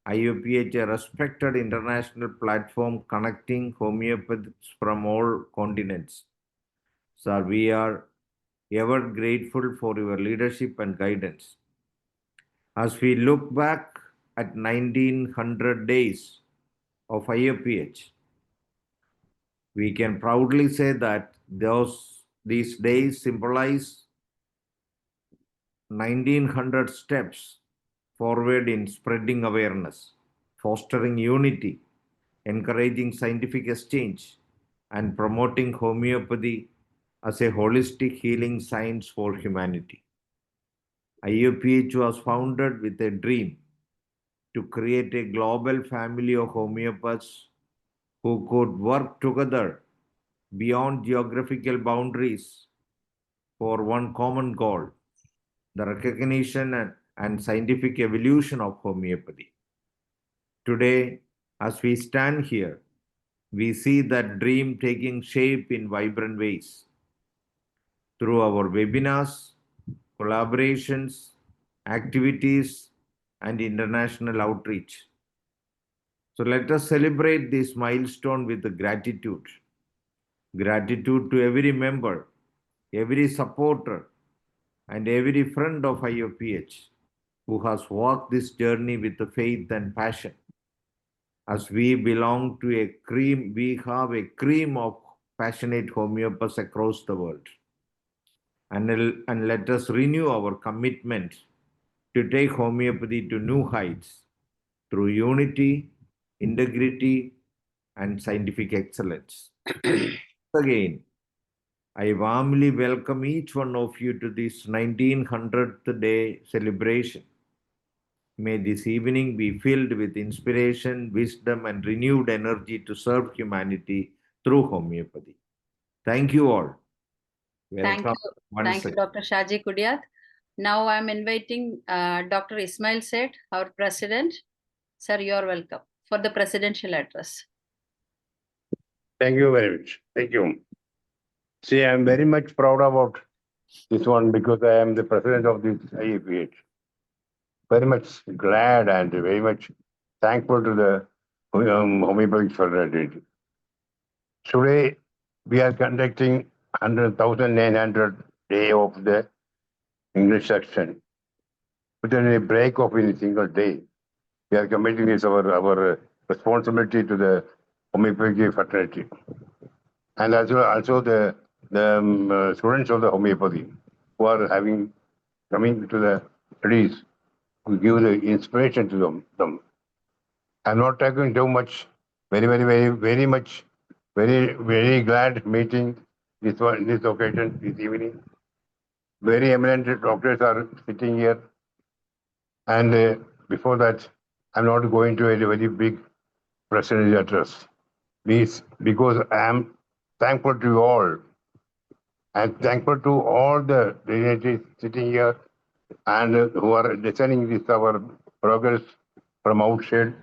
IOPH a respected international platform connecting homeopathists from all continents. Sir, we are ever grateful for your leadership and guidance. As we look back at 1900 days of IOPH, we can proudly say that these days symbolize 1900 steps forward in spreading awareness, fostering unity, encouraging scientific exchange, and promoting homeopathy as a holistic healing science for humanity. IOPH was founded with a dream to create a global family of homeopaths who could work together beyond geographical boundaries for one common goal: the recognition and scientific evolution of homeopathy. Today, as we stand here, we see that dream taking shape in vibrant ways. Through our webinars, collaborations, activities, and international outreach. So let us celebrate this milestone with gratitude. Gratitude to every member, every supporter, and every friend of IOPH who has walked this journey with faith and passion. As we belong to we have a cream of passionate homeopaths across the world. And let us renew our commitment to take homeopathy to new heights through unity, integrity, and scientific excellence. Again, I warmly welcome each one of you to this 1900th day celebration. May this evening be filled with inspiration, wisdom, and renewed energy to serve humanity through homeopathy. Thank you all.
Thank
Welcome
you.
once
Thank you,
again.
Dr. Shaji Kudiat. Now I'm inviting Dr. Ismail Seth, our president. Sir, you're welcome for the presidential address.
Thank you very much. Thank you. See, I'm very much proud about this one because I am the president of this IAPH. Very much glad and very much thankful to the Homeopathic Fraternity. Today, we are conducting 1,900 day of the English section. Without any break of any single day, we are committing this our responsibility to the Homeopathic Fraternity. And also the students of the homeopathy who are coming to the studies to give the inspiration to them. I'm not talking too much. Very glad meeting this occasion this evening. Very eminent doctors are sitting here, and before that, I'm not going to a very big presidential address. Please, because I am thankful to you all. I'm thankful to all the dignitaries sitting here and who are listening this our progress from outside.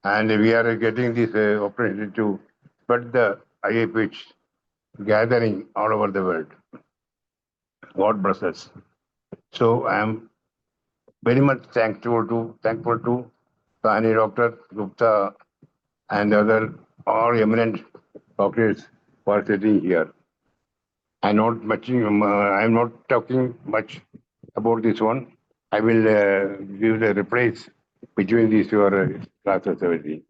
And we are getting this opportunity to spread the IAPH gathering all over the world. God bless us. So I am very much thankful to Sahani Dr. Gupta and other all eminent doctors who are sitting here. I'm not talking much about this one. I will give the replies between these your classes. Everything.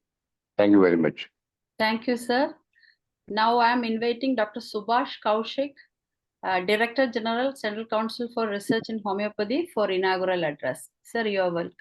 Thank you very much.
Thank you, sir. Now I am inviting Dr. Subhash Kaushik, Director General, Central Council for Research in Homeopathy, for inaugural address. Sir, you are welcome.